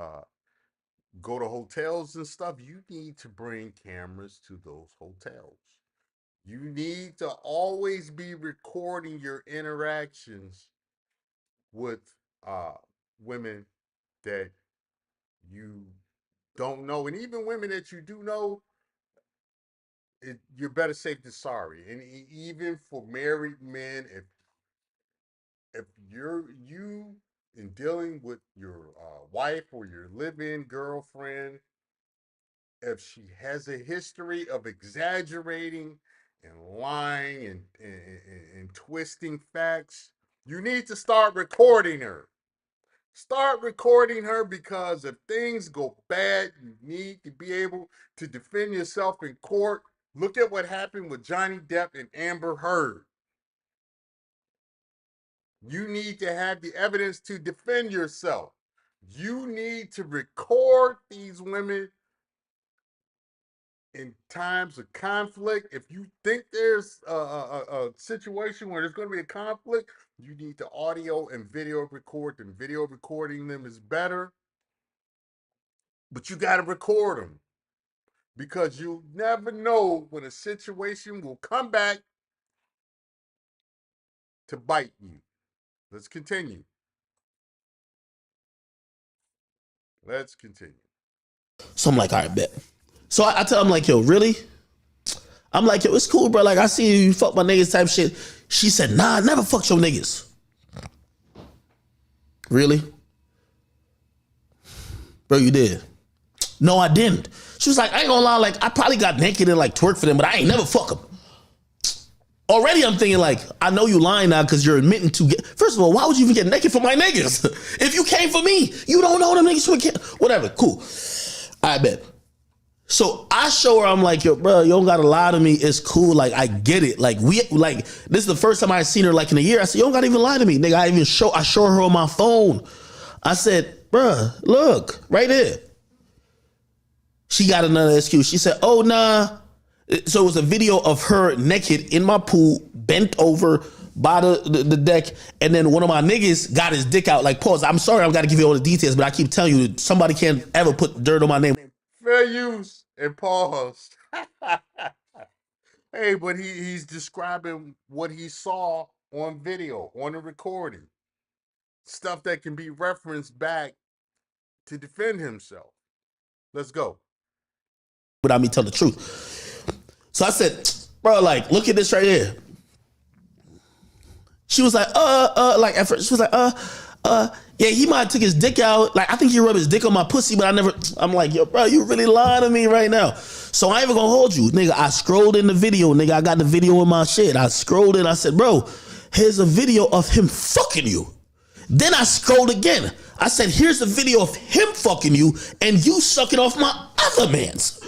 go to hotels and stuff, you need to bring cameras to those hotels. You need to always be recording your interactions with uh, women that you don't know, and even women that you do know. You're better safe than sorry. And even for married men, if you in dealing with your wife or your live-in girlfriend, if she has a history of exaggerating and lying and twisting facts, you need to start recording her. Start recording her, because if things go bad, you need to be able to defend yourself in court. Look at what happened with Johnny Depp and Amber Heard. You need to have the evidence to defend yourself. You need to record these women in times of conflict. If you think there's a situation where there's going to be a conflict, you need to audio and video record them. Video recording them is better, but you got to record them, because you never know when a situation will come back to bite you. Let's continue. Let's continue. So I'm like, all right, bet. So I tell him like, yo, really? I'm like, yo, it's cool, bro. Like, I see you fuck my niggas type shit. She said, nah, I never fucked your niggas. Really? Bro, you did. No, I didn't. She was like, I ain't gonna lie, like, I probably got naked and like twerk for them, but I ain't never fuck them. Already I'm thinking like, I know you lying now because you're admitting to get. First of all, why would you even get naked for my niggas? If you came for me, you don't know them niggas would get. Whatever, cool. I bet. So I show her, I'm like, yo, bro, you don't gotta lie to me. It's cool. Like, I get it. Like, this is the first time I seen her like in a year. I said, you don't gotta even lie to me. Nigga, I show her on my phone. I said, bro, look, right there. She got another excuse. She said, oh, nah. So it was a video of her naked in my pool, bent over by the deck, and then one of my niggas got his dick out. Like, pause. I'm sorry, I've got to give you all the details, but I keep telling you, somebody can't ever put dirt on my name. Fair use and pause. Hey, but he's describing what he saw on video, on the recording. Stuff that can be referenced back to defend himself. Let's go. Without me telling the truth. So I said, bro, like, look at this right here. She was like, like at first, she was like, yeah, he might have took his dick out. Like, I think he rubbed his dick on my pussy, but I'm like, yo, bro, you really lying to me right now. So I ain't even gonna hold you. Nigga, I scrolled in the video, nigga. I got the video in my shit. I scrolled in, I said, bro, here's a video of him fucking you. Then I scrolled again. I said, here's a video of him fucking you and you sucking off my other man's.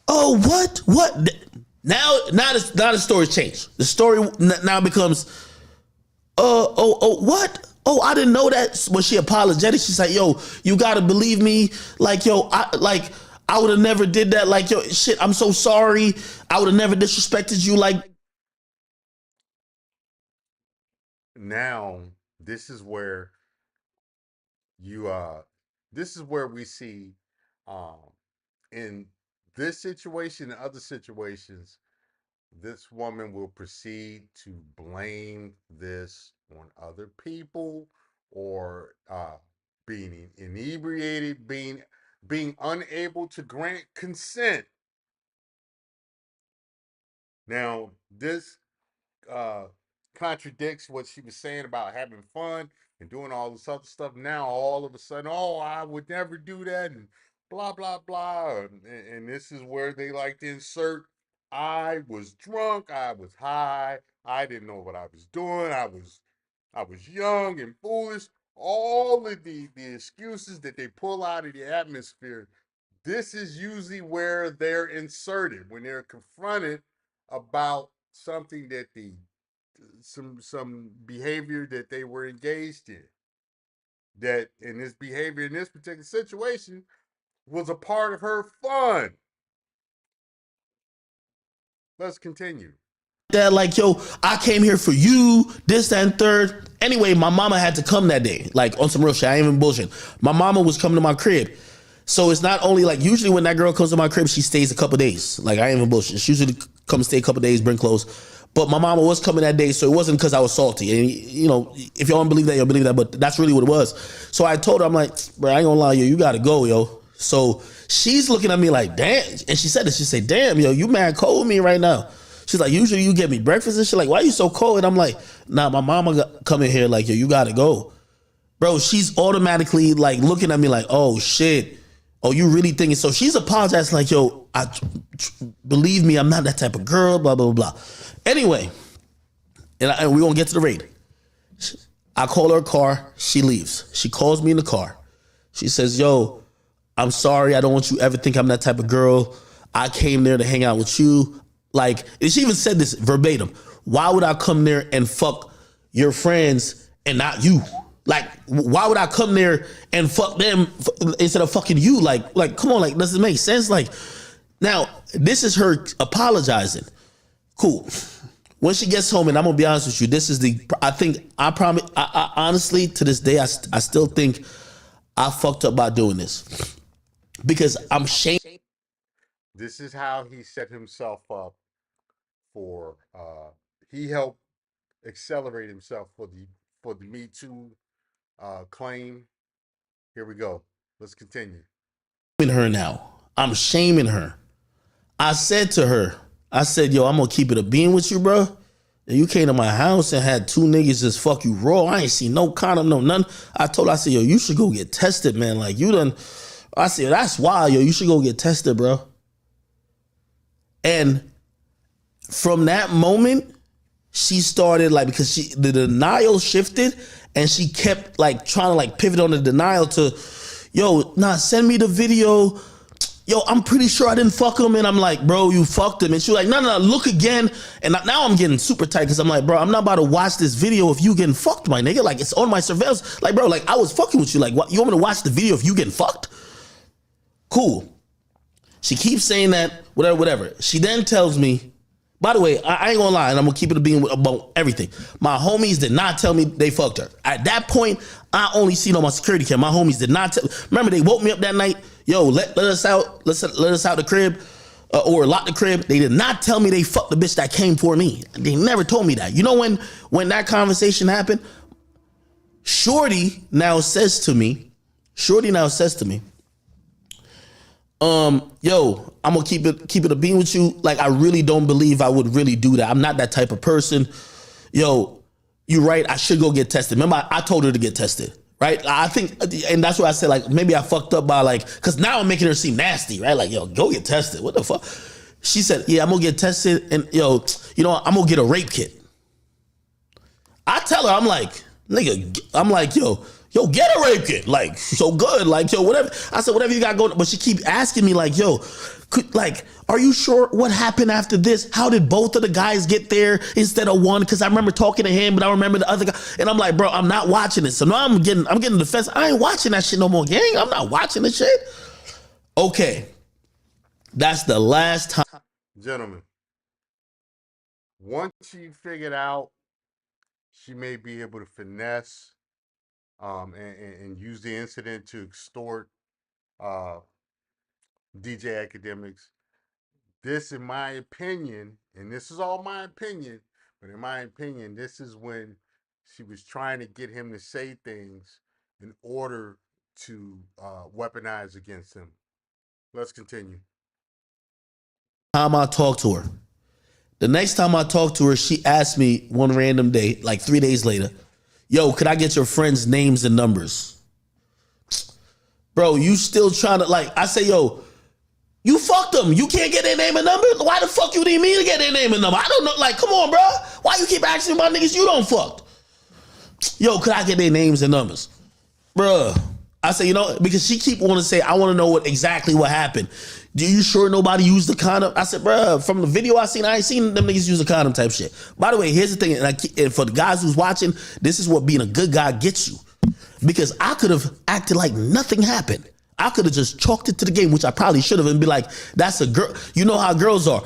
Oh, what? What? Now the story's changed. The story now becomes, what? Oh, I didn't know that. Was she apologetic? She's like, yo, you gotta believe me. Like, yo, I would have never did that. Like, yo, shit, I'm so sorry. I would have never disrespected you. Like, Now, this is where you this is where we see um in this situation and other situations, this woman will proceed to blame this on other people or being inebriated, being unable to grant consent. Now, this uh, contradicts what she was saying about having fun and doing all this other stuff. Now, all of a sudden, oh, I would never do that, and blah blah blah. And this is where they like to insert. I was drunk. I was high. I didn't know what I was doing. I was young and foolish. All of the excuses that they pull out of the atmosphere. This is usually where they're inserted when they're confronted about something that the some behavior that they were engaged in. That in this behavior in this particular situation was a part of her fun. Let's continue. That like, yo, I came here for you, this, that, and third. Anyway, my mama had to come that day, like on some real shit. I ain't even bullshit. My mama was coming to my crib. So it's not only like usually when that girl comes to my crib, she stays a couple days. Like I ain't even bullshit. She usually come stay a couple days, bring clothes. But my mama was coming that day, so it wasn't because I was salty. And you know, if y'all don't believe that, you'll believe that. But that's really what it was. So I told her, I'm like, bro, I ain't gonna lie, yo, you gotta go, yo. So she's looking at me like, damn. And she said this. She said, damn, yo, you mad cold with me right now. She's like, usually you get me breakfast and shit. Like, why are you so cold? And I'm like, nah, my mama coming here like, yo, you gotta go. Bro, she's automatically like looking at me like, oh shit. Oh, you really thinking? So she's apologizing like, yo, believe me, I'm not that type of girl, blah, blah, blah. Anyway, and we're gonna get to the raid. I call her car, she leaves. She calls me in the car. She says, yo, I'm sorry, I don't want you ever think I'm that type of girl. I came there to hang out with you. Like, and she even said this verbatim. Why would I come there and fuck your friends and not you? Like, why would I come there and fuck them instead of fucking you? Like, come on, like, does it make sense? Like, now, this is her apologizing. Cool. When she gets home, and I'm gonna be honest with you, this is I promise, I honestly, to this day, I still think I fucked up by doing this. Because I'm shamed. This is how he set himself up for he helped accelerate himself for the Me Too claim. Here we go. Let's continue. Her now. I'm shaming her. I said to her, I said, yo, I'm gonna keep it a bean with you, bro. You came to my house and had two niggas just fuck you raw. I ain't seen no condom, no none. I told her, I said, yo, you should go get tested, man. Like you done. I said, that's wild, yo. You should go get tested, bro. And from that moment, she started like, because the denial shifted and she kept like trying to like pivot on the denial to, yo, nah, send me the video. Yo, I'm pretty sure I didn't fuck him. And I'm like, bro, you fucked him. And she was like, no, look again. And now I'm getting super tight because I'm like, bro, I'm not about to watch this video of you getting fucked, my nigga. Like, it's on my surveillance. Like, bro, like, I was fucking with you. Like, what? You want me to watch the video of you getting fucked? Cool. She keeps saying that, whatever. She then tells me, by the way, I ain't gonna lie, and I'm gonna keep it being about everything. My homies did not tell me they fucked her. At that point, I only seen on my security cam. My homies did not tell. Remember, they woke me up that night. Yo, let us out. Let us out the crib, or lock the crib. They did not tell me they fucked the bitch that came for me. They never told me that. You know when that conversation happened, Shorty now says to me, yo, I'm gonna keep it a bean with you. Like, I really don't believe I would really do that. I'm not that type of person. Yo, you right. I should go get tested. Remember, I told her to get tested, right? I think, and that's what I said. Like, maybe I fucked up by like, because now I'm making her seem nasty, right? Like, yo, go get tested. What the fuck? She said, yeah, I'm gonna get tested, and yo, you know, I'm gonna get a rape kit. I tell her, I'm like, nigga, I'm like, yo, get a rape kit. Like, so good. Like, yo, whatever. I said, whatever you got going. But she keep asking me, like, yo, are you sure what happened after this? How did both of the guys get there instead of one? Because I remember talking to him, but I remember the other guy. And I'm like, bro, I'm not watching this. So now I'm getting defense. I ain't watching that shit no more, gang. I'm not watching the shit. Okay. That's the last time. Gentlemen, once she figured out she may be able to finesse and use the incident to extort DJ Academics, this, in my opinion, and this is all my opinion, but in my opinion, this is when she was trying to get him to say things in order to weaponize against him. Let's continue. Time I talked to her. The next time I talked to her, she asked me one random day, like 3 days later, yo, could I get your friends' names and numbers? Bro, you still trying to, like, I say, yo, you fucked them. You can't get their name and number? Why the fuck you need me to get their name and number? I don't know. Like, come on, bro. Why you keep asking about niggas you don't fuck? Yo, could I get their names and numbers? Bruh. I say, you know, because she keep wanting to say, I want to know exactly what happened. Do you sure nobody used the condom? I said, bruh, from the video I seen, I ain't seen them niggas use a condom type shit. By the way, here's the thing, and for the guys who's watching, this is what being a good guy gets you. Because I could have acted like nothing happened. I could have just chalked it to the game, which I probably should have, and be like, that's a girl. You know how girls are.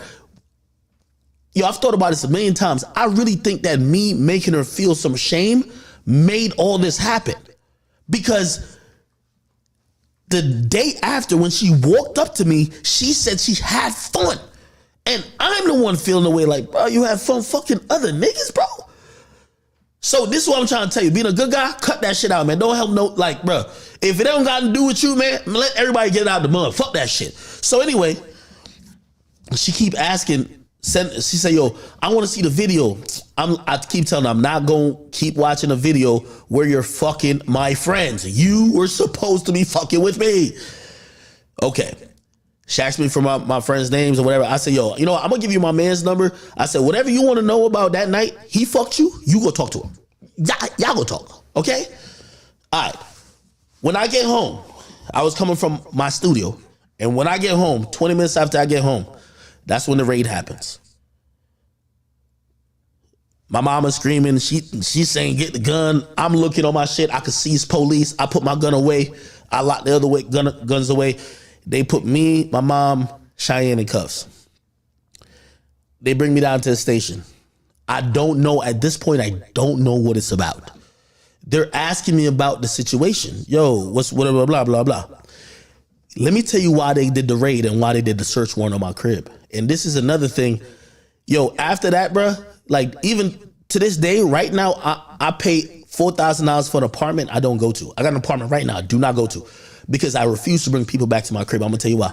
Yo, I've thought about this a million times. I really think that me making her feel some shame made all this happen. Because the day after, when she walked up to me, she said she had fun. And I'm the one feeling the way like, bro, you had fun fucking other niggas, bro? So this is what I'm trying to tell you. Being a good guy, cut that shit out, man. Don't help no, like, bro, if it don't got to do with you, man, let everybody get it out of the mud. Fuck that shit. So anyway, she keep asking, she say, yo, I want to see the video. I keep telling her, I'm not going to keep watching a video where you're fucking my friends. You were supposed to be fucking with me. Okay. She asked me for my friends' names or whatever. I said, yo, you know what? I'm going to give you my man's number. I said, whatever you want to know about that night, he fucked you, you go talk to him. Y'all go talk, okay? All right. When I get home, I was coming from my studio. And when I get home, 20 minutes after I get home, that's when the raid happens. My mama's screaming. She's saying, get the gun. I'm looking on my shit. I could see it's police. I put my gun away. I locked the other way, guns away. They put me, my mom, Cheyenne in cuffs. They bring me down to the station. I don't know. At this point, I don't know what it's about. They're asking me about the situation. Yo, what's whatever, blah, blah, blah. Let me tell you why they did the raid and why they did the search warrant on my crib. And this is another thing. Yo, after that, bruh, like even to this day, right now, I pay $4,000 for an apartment I don't go to. I got an apartment right now I do not go to because I refuse to bring people back to my crib. I'm going to tell you why.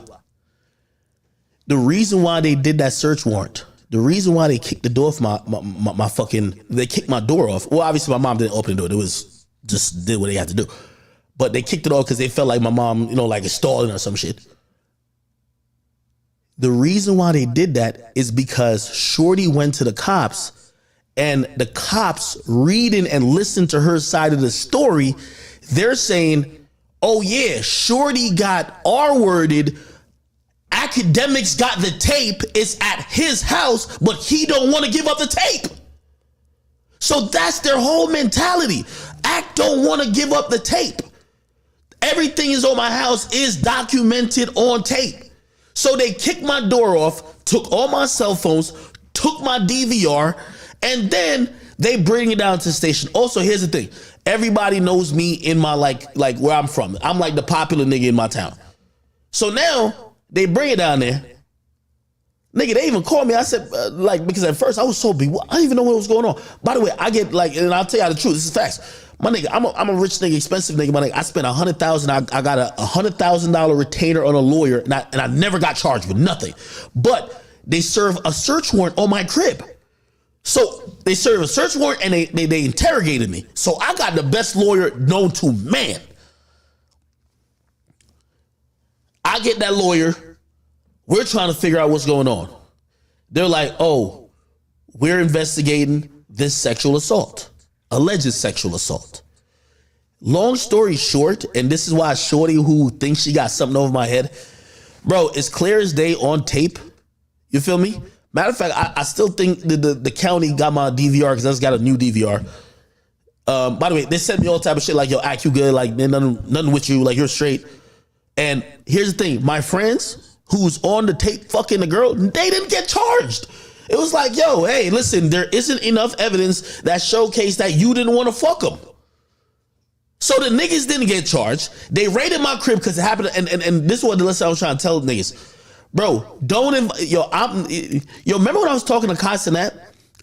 The reason why they did that search warrant, the reason why they kicked the door off my fucking, they kicked my door off. Well, obviously my mom didn't open the door. It was just did what they had to do. But they kicked it off because they felt like my mom, you know, like stalling or some shit. The reason why they did that is because Shorty went to the cops and the cops reading and listening to her side of the story, they're saying, oh yeah, Shorty got R-worded. Academics got the tape. It's at his house, but he don't want to give up the tape. So that's their whole mentality. Act don't want to give up the tape. Everything is on my house is documented on tape. So they kicked my door off, took all my cell phones, took my DVR, and then they bring it down to the station. Also, here's the thing. Everybody knows me in my, like where I'm from. I'm like the popular nigga in my town. So now they bring it down there. Nigga, they even called me. I said, because at first I was so big. I didn't even know what was going on. By the way, I get and I'll tell you the truth. This is facts. My nigga, I'm a rich nigga, expensive nigga. My nigga, I spent $100,000. I got a $100,000 retainer on a lawyer, and I never got charged with nothing. But they serve a search warrant on my crib. So they serve a search warrant and they interrogated me. So I got the best lawyer known to man. I get that lawyer. We're trying to figure out what's going on. They're like, oh, we're investigating this sexual assault. Alleged sexual assault. Long story short, and this is why Shorty who thinks she got something over my head, bro, it's clear as day on tape. You feel me? Matter of fact, I still think the county got my DVR because I just got a new DVR. By the way, they sent me all type of shit like, yo, act you good, like nothing with you, like you're straight. And here's the thing, my friends who's on the tape fucking the girl, they didn't get charged. It was like, yo, hey, listen, there isn't enough evidence that showcased that you didn't want to fuck them. So the niggas didn't get charged. They raided my crib because it happened. And this is what the lesson I was trying to tell niggas. Bro, don't invite yo. Remember when I was talking to Castanet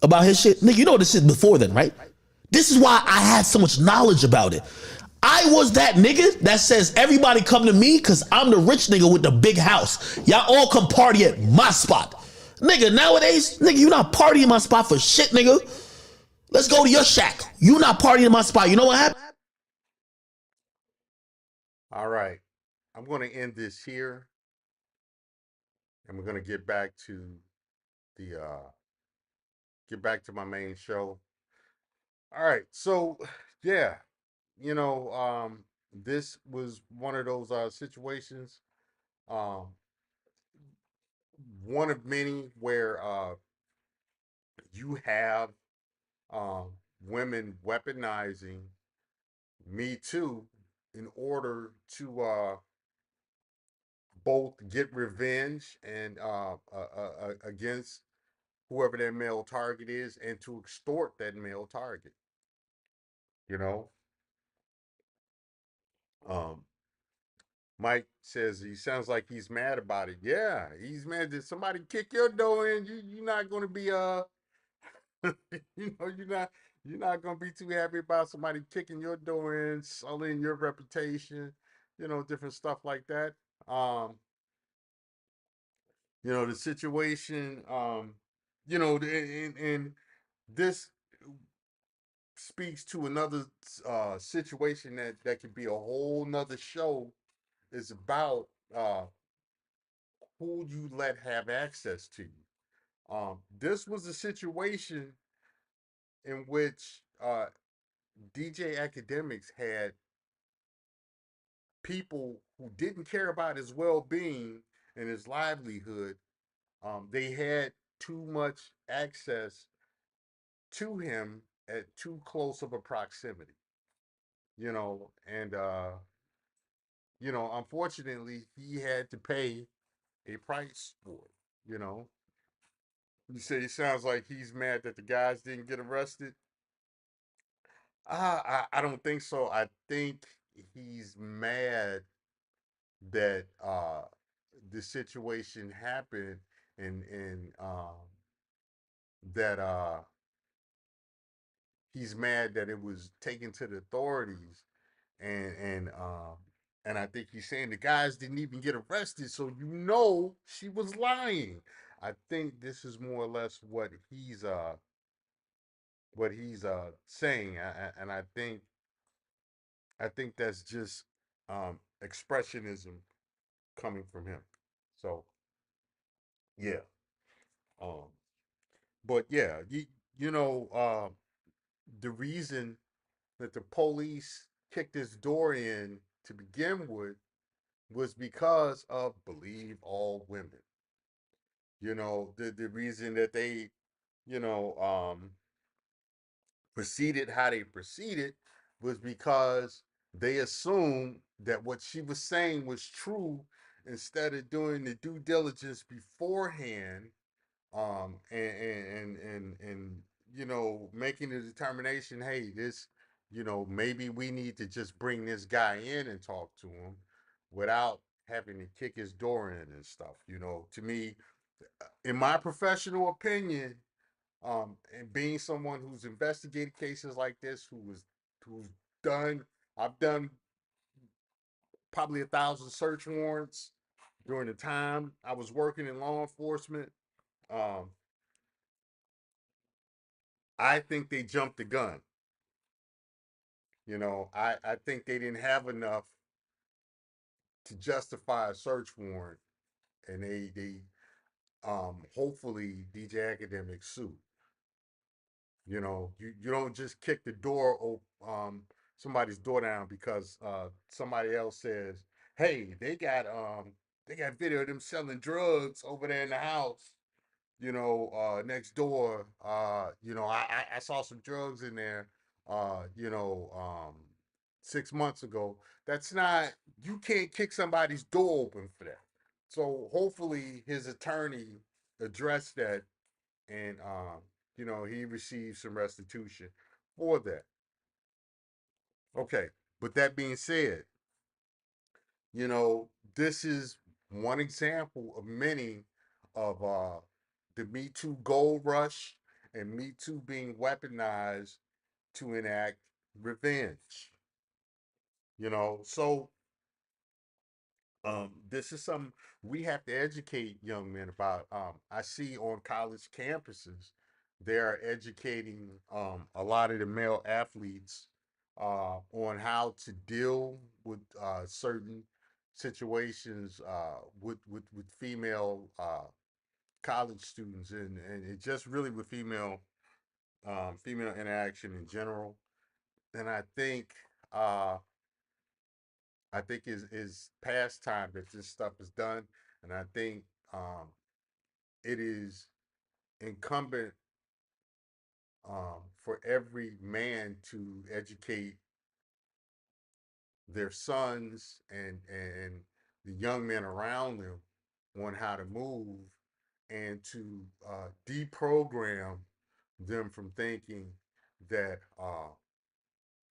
about his shit, nigga? You know this shit before then, right? This is why I had so much knowledge about it. I was that nigga that says everybody come to me because I'm the rich nigga with the big house. Y'all all come party at my spot, nigga. Nowadays, nigga, you not partying my spot for shit, nigga. Let's go to your shack. You not partying my spot. You know what happened? All right. I'm going to end this here, and we're going to the get back to my main show. All right. So, yeah, you know, this was one of those situations, um, one of many where you have um, women weaponizing Me Too in order to both get revenge and against whoever their male target is, and to extort that male target. You know, um, Mike says he sounds like he's mad about it. Yeah, he's mad that somebody kick your door in. You're not going to be you're not going to be too happy about somebody kicking your door in, sullying your reputation. Different stuff like that. Um, the situation. And this speaks to another situation that could be a whole nother show. Is about who you let have access to you. This was a situation in which DJ Academics had people who didn't care about his well-being and his livelihood. They had too much access to him at too close of a proximity. And unfortunately, he had to pay a price for it. You say it sounds like he's mad that the guys didn't get arrested. I don't think so. I think he's mad that the situation happened, and that he's mad that it was taken to the authorities, and I think he's saying the guys didn't even get arrested, so she was lying. I think this is more or less what he's saying, and I think that's just expressionism coming from him. So yeah, um, but yeah, the reason that the police kicked his door in to begin with was because of believe all women. The reason that they, you know, proceeded how they proceeded was because they assumed that what she was saying was true instead of doing the due diligence beforehand, and making the determination, hey, this, maybe we need to just bring this guy in and talk to him without having to kick his door in and stuff. To me, in my professional opinion, and being someone who's investigated cases like this, who's done, I've done probably 1,000 search warrants during the time I was working in law enforcement. Um, I think they jumped the gun. I think they didn't have enough to justify a search warrant, and they hopefully DJ Academic sued. You don't just kick the door somebody's door down because somebody else says, "Hey, they got video of them selling drugs over there in the house, next door. I saw some drugs in there, uh, you know, um, 6 months ago." That's not, you can't kick somebody's door open for that. So hopefully his attorney addressed that, and he received some restitution for that. Okay, but that being said, this is one example of many of the Me Too gold rush and Me Too being weaponized to enact revenge. So this is something we have to educate young men about. I see on college campuses, they are educating a lot of the male athletes on how to deal with certain situations with female college students, and it just really with female interaction in general. And uh, I think is past time that this stuff is done, and I think um, it is incumbent for every man to educate their sons and the young men around them on how to move and to deprogram them from thinking that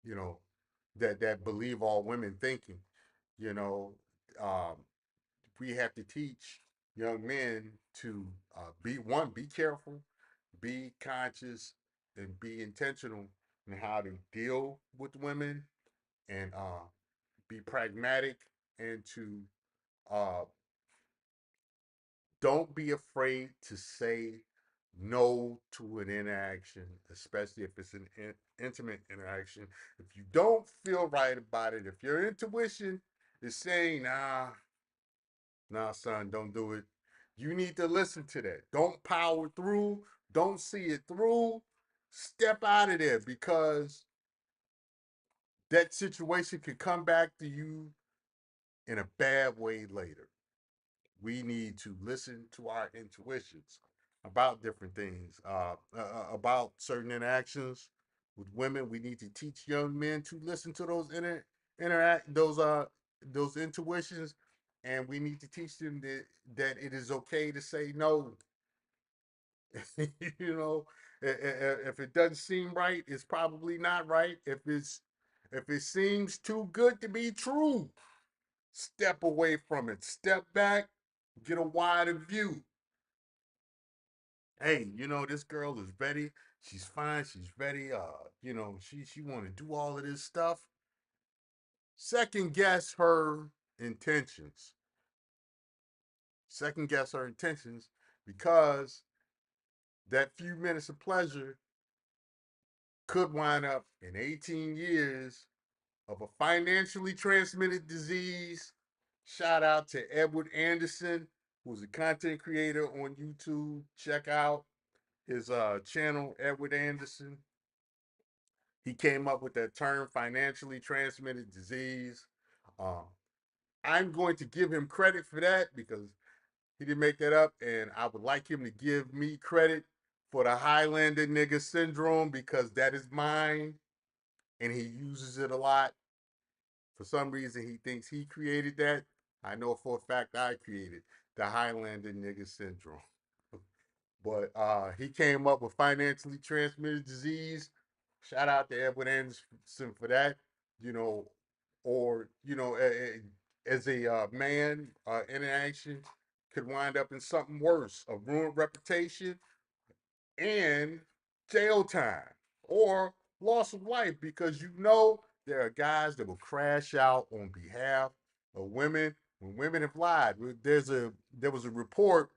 you know that believe all women thinking. You know, um, we have to teach young men to be careful, be conscious, and be intentional in how to deal with women, and be pragmatic, and to uh, don't be afraid to say no to an interaction, especially if it's an intimate interaction. If you don't feel right about it, if your intuition is saying, nah, son, don't do it. You need to listen to that. Don't power through. Don't see it through. Step out of there, because that situation could come back to you in a bad way later. We need to listen to our intuitions about different things, about certain interactions with women. We need to teach young men to listen to those interact those intuitions, and we need to teach them that it is okay to say no. you know, if it doesn't seem right, it's probably not right. If it seems too good to be true, step away from it. Step back, get a wider view. Hey, this girl is ready. She's fine. She's ready. She want to do all of this stuff. Second guess her intentions. Second guess her intentions, because that few minutes of pleasure could wind up in 18 years of a financially transmitted disease. Shout out to Edward Anderson, who's a content creator on YouTube. Check out his channel, Edward Anderson. He came up with that term, financially transmitted disease. Um, I'm going to give him credit for that, because he didn't make that up, and I would like him to give me credit for the Highlander nigga syndrome, because that is mine, and he uses it a lot. For some reason, he thinks he created that. I know for a fact I created the Highlander nigga syndrome. But he came up with financially transmitted disease. Shout out to Edward Anderson for that. You know, or as a man, interaction could wind up in something worse, a ruined reputation and jail time, or loss of life, because there are guys that will crash out on behalf of women when women have lied. There was a report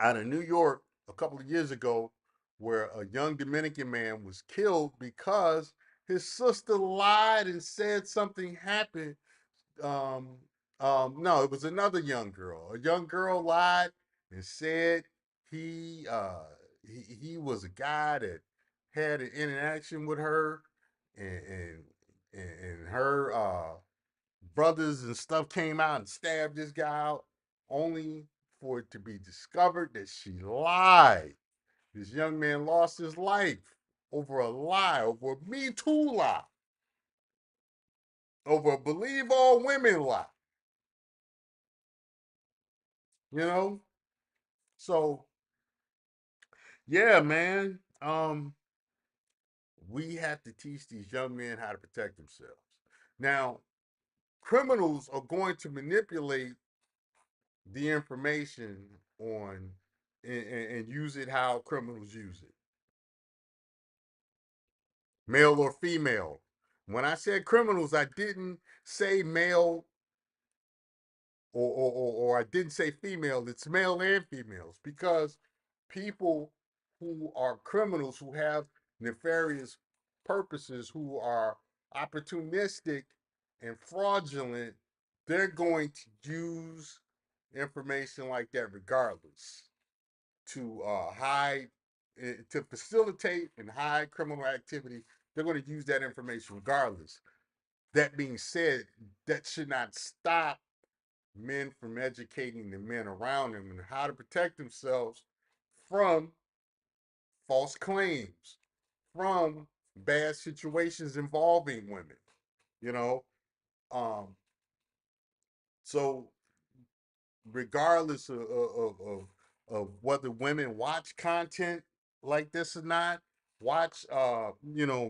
out of New York a couple of years ago where a young Dominican man was killed because his sister lied and said something happened. Um, no, it was another young girl. A young girl lied and said he uh he was a guy that had an interaction with her, and and her brothers and stuff came out and stabbed this guy out, only for it to be discovered that she lied. This young man lost his life over a lie, over a Me Too lie, over a believe all women lie. You know, so yeah, man. We have to teach these young men how to protect themselves. Now, criminals are going to manipulate the information on and use it how criminals use it, male or female. When I said criminals, I didn't say male or I didn't say female. It's male and females because people who are criminals, who have nefarious purposes, who are opportunistic and fraudulent, they're going to use information like that regardless to hide, to facilitate and hide criminal activity. They're going to use that information regardless. That being said, that should not stop men from educating the men around them and how to protect themselves from false claims, from bad situations involving women, you know. Um, so regardless of whether women watch content like this or not, watch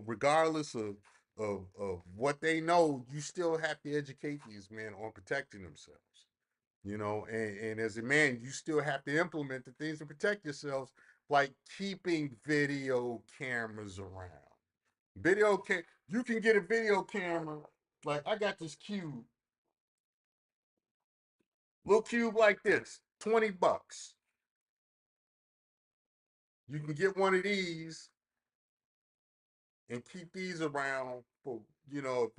regardless of what they know, you still have to educate these men on protecting themselves. And as a man, you still have to implement the things to protect yourselves, like keeping video cameras around. You can get a video camera. Like I got this cube, little cube like this, $20. You can get one of these and keep these around for you know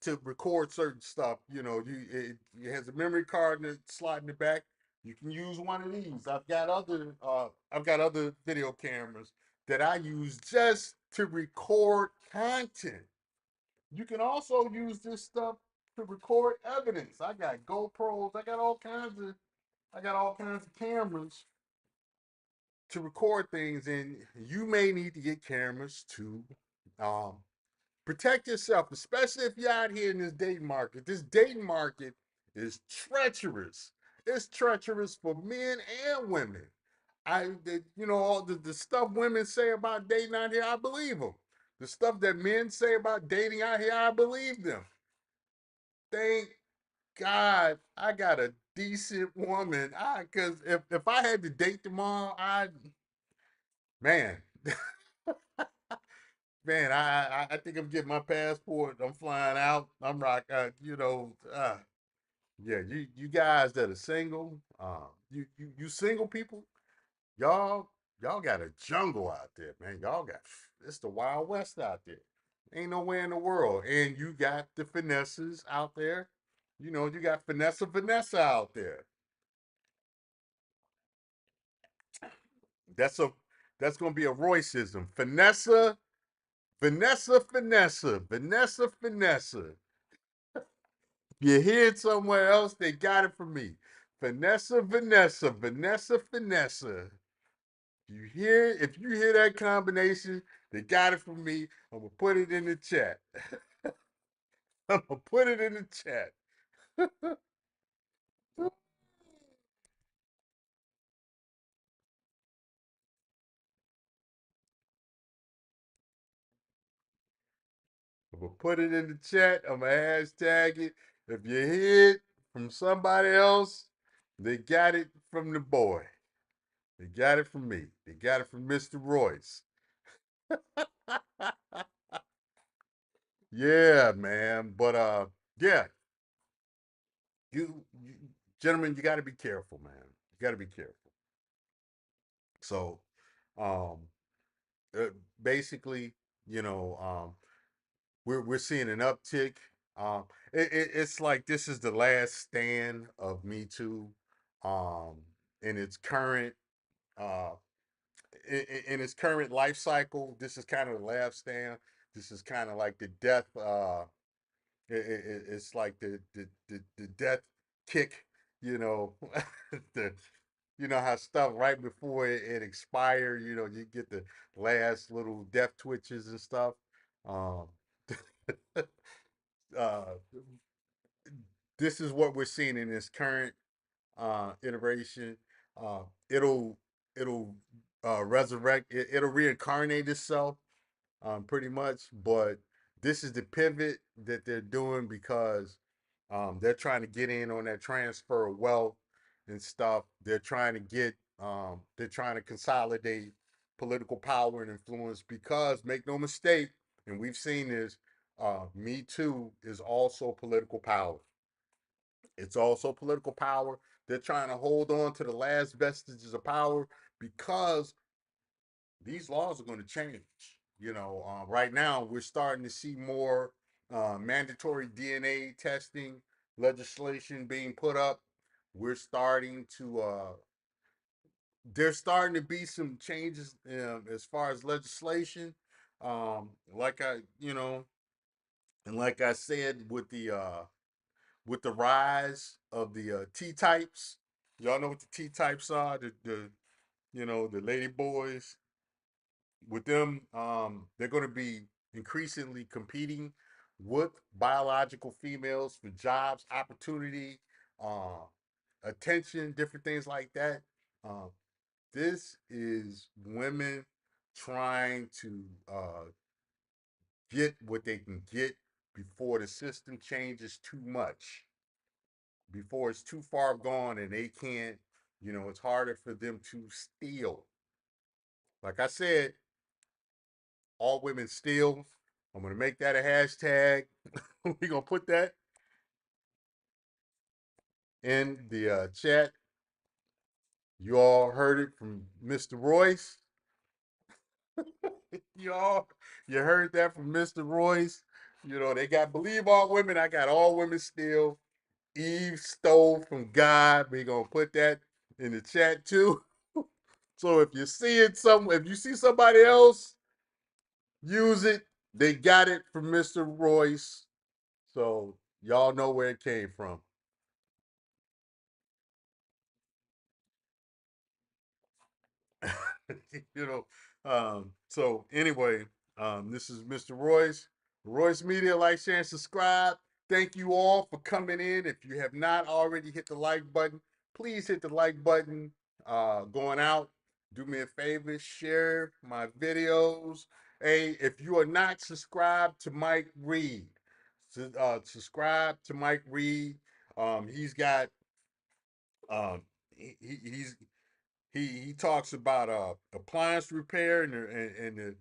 to record certain stuff. It has a memory card in the slot in the back. You can use one of these. I've got other video cameras that I use just to record content. You can also use this stuff to record evidence. I got GoPros. I got all kinds of cameras to record things, and you may need to get cameras to um, protect yourself, especially if you're out here in this dating market. This dating market is treacherous. It's treacherous for men and women. All the stuff women say about dating out here, I believe them. The stuff that men say about dating out here, I believe them. Thank God I got a decent woman. Because if I had to date tomorrow, man, man, I think I'm getting my passport. I'm flying out. I'm rock. Yeah. You guys that are single, you single people, y'all got a jungle out there, man. It's the Wild West out there. Ain't nowhere in the world, and you got the finesses out there. You got Vanessa out there. That's a that's gonna be a Royceism. Vanessa. If you hear it somewhere else, they got it from me. Vanessa. If you hear that combination, they got it from me. I'm gonna put it in the chat. I'm gonna put it in the chat. I'm gonna put it in the chat. I'm gonna hashtag it. If you hear it from somebody else, they got it from the boy. They got it from me. They got it from Mr. Royce. Yeah, man. But yeah, you gentlemen, you got to be careful, man. You got to be careful. So, um, uh, basically, you know, we're seeing an uptick. Um, it's like this is the last stand of Me Too, um, in its current uh in its current life cycle. This is kind of the last stand. This is kind of like the death. It's like the death kick. You know, the how stuff right before it expire. You get the last little death twitches and stuff. Um, uh, this is what we're seeing in this current iteration. Uh, it'll it'll resurrect. It'll reincarnate itself, pretty much. But this is the pivot that they're doing because They're trying to get in on that transfer of wealth and stuff. They're trying to they're trying to consolidate political power and influence because, make no mistake, and we've seen this, Me Too is also political power. It's also political power. They're trying to hold on to the last vestiges of power because these laws are going to change. Right now we're starting to see more mandatory DNA testing legislation being put up. We're starting to There's starting to be some changes as far as legislation. Like I, you know, and like I said, with the rise of the T types, y'all know what the T types are. The lady boys, with them, they're going to be increasingly competing with biological females for jobs, opportunity, uh, attention, different things like that. Uh, this is women trying to get what they can get before the system changes too much, before it's too far gone and they can't, it's harder for them to steal. Like I said, all women steal. I'm gonna make that a hashtag. We're gonna put that in the chat. You all heard it from Mr. Royce. you all, you heard that from Mr. Royce. They got believe all women. I got all women steal. Eve stole from God. We're gonna put that in the chat too. So if you see somebody else use it, they got it from Mr. Royce. So y'all know where it came from. you know. So anyway, this is Mr. Royce. Royce Media, like, share, and subscribe. Thank you all for coming in. If you have not already hit the like button, please hit the like button. Going out, do me a favor, share my videos. Hey, if you are not subscribed to Mike Reed, subscribe to Mike Reed. He's got he's he talks about appliance repair and the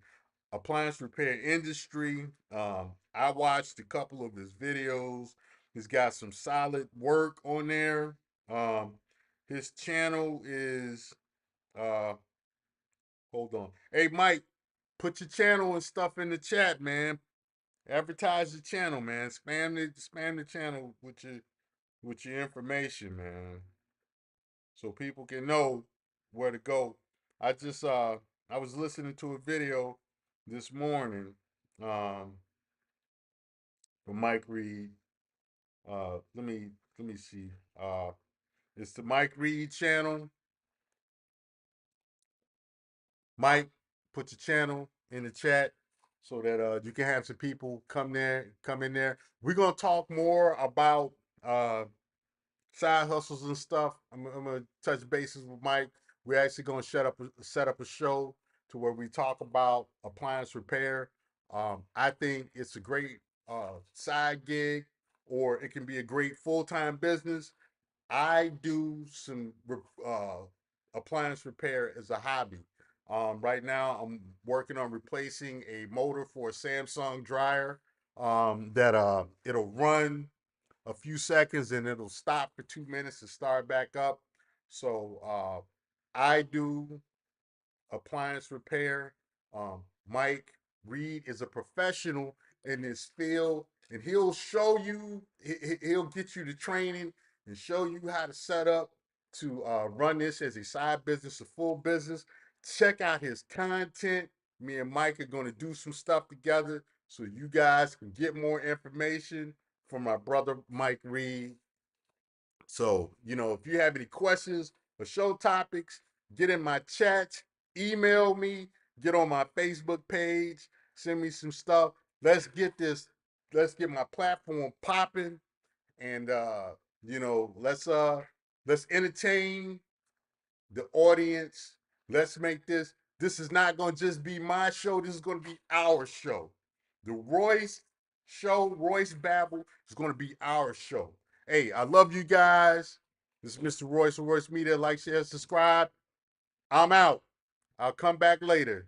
appliance repair industry. I watched a couple of his videos. He's got some solid work on there. Um, his channel is hold on. Hey Mike, put your channel and stuff in the chat, man. Advertise your channel, man. Spam the channel with your information, man, so people can know where to go. I was listening to a video this morning um from Mike Reed. Let me see. It's the Mike Reed channel. Mike, put your channel in the chat so that you can have some people come in there. We're gonna talk more about uh side hustles and stuff. I'm gonna touch bases with Mike. We're actually gonna set up a show to where we talk about appliance repair. I think it's a great side gig, or it can be a great full time business. I do some appliance repair as a hobby. Right now, I'm working on replacing a motor for a Samsung dryer that it'll run a few seconds and it'll stop for 2 minutes and start back up. So I do appliance repair. Mike Reed is a professional in this field, and he'll show you, he'll get you the training and show you how to set up to run this as a side business, a full business. Check out his content. Me and Mike are going to do some stuff together so you guys can get more information from my brother Mike Reed. So, if you have any questions or show topics, get in my chat, email me, get on my Facebook page, send me some stuff. Let's get this, let's get my platform popping, and let's entertain the audience. Let's make this is not going to just be my show. This is going to be our show. The Royce show, Royce Babble, is going to be our show. Hey, I love you guys. This is Mr. Royce from Royce Media. Like, share, subscribe. I'm out. I'll come back later.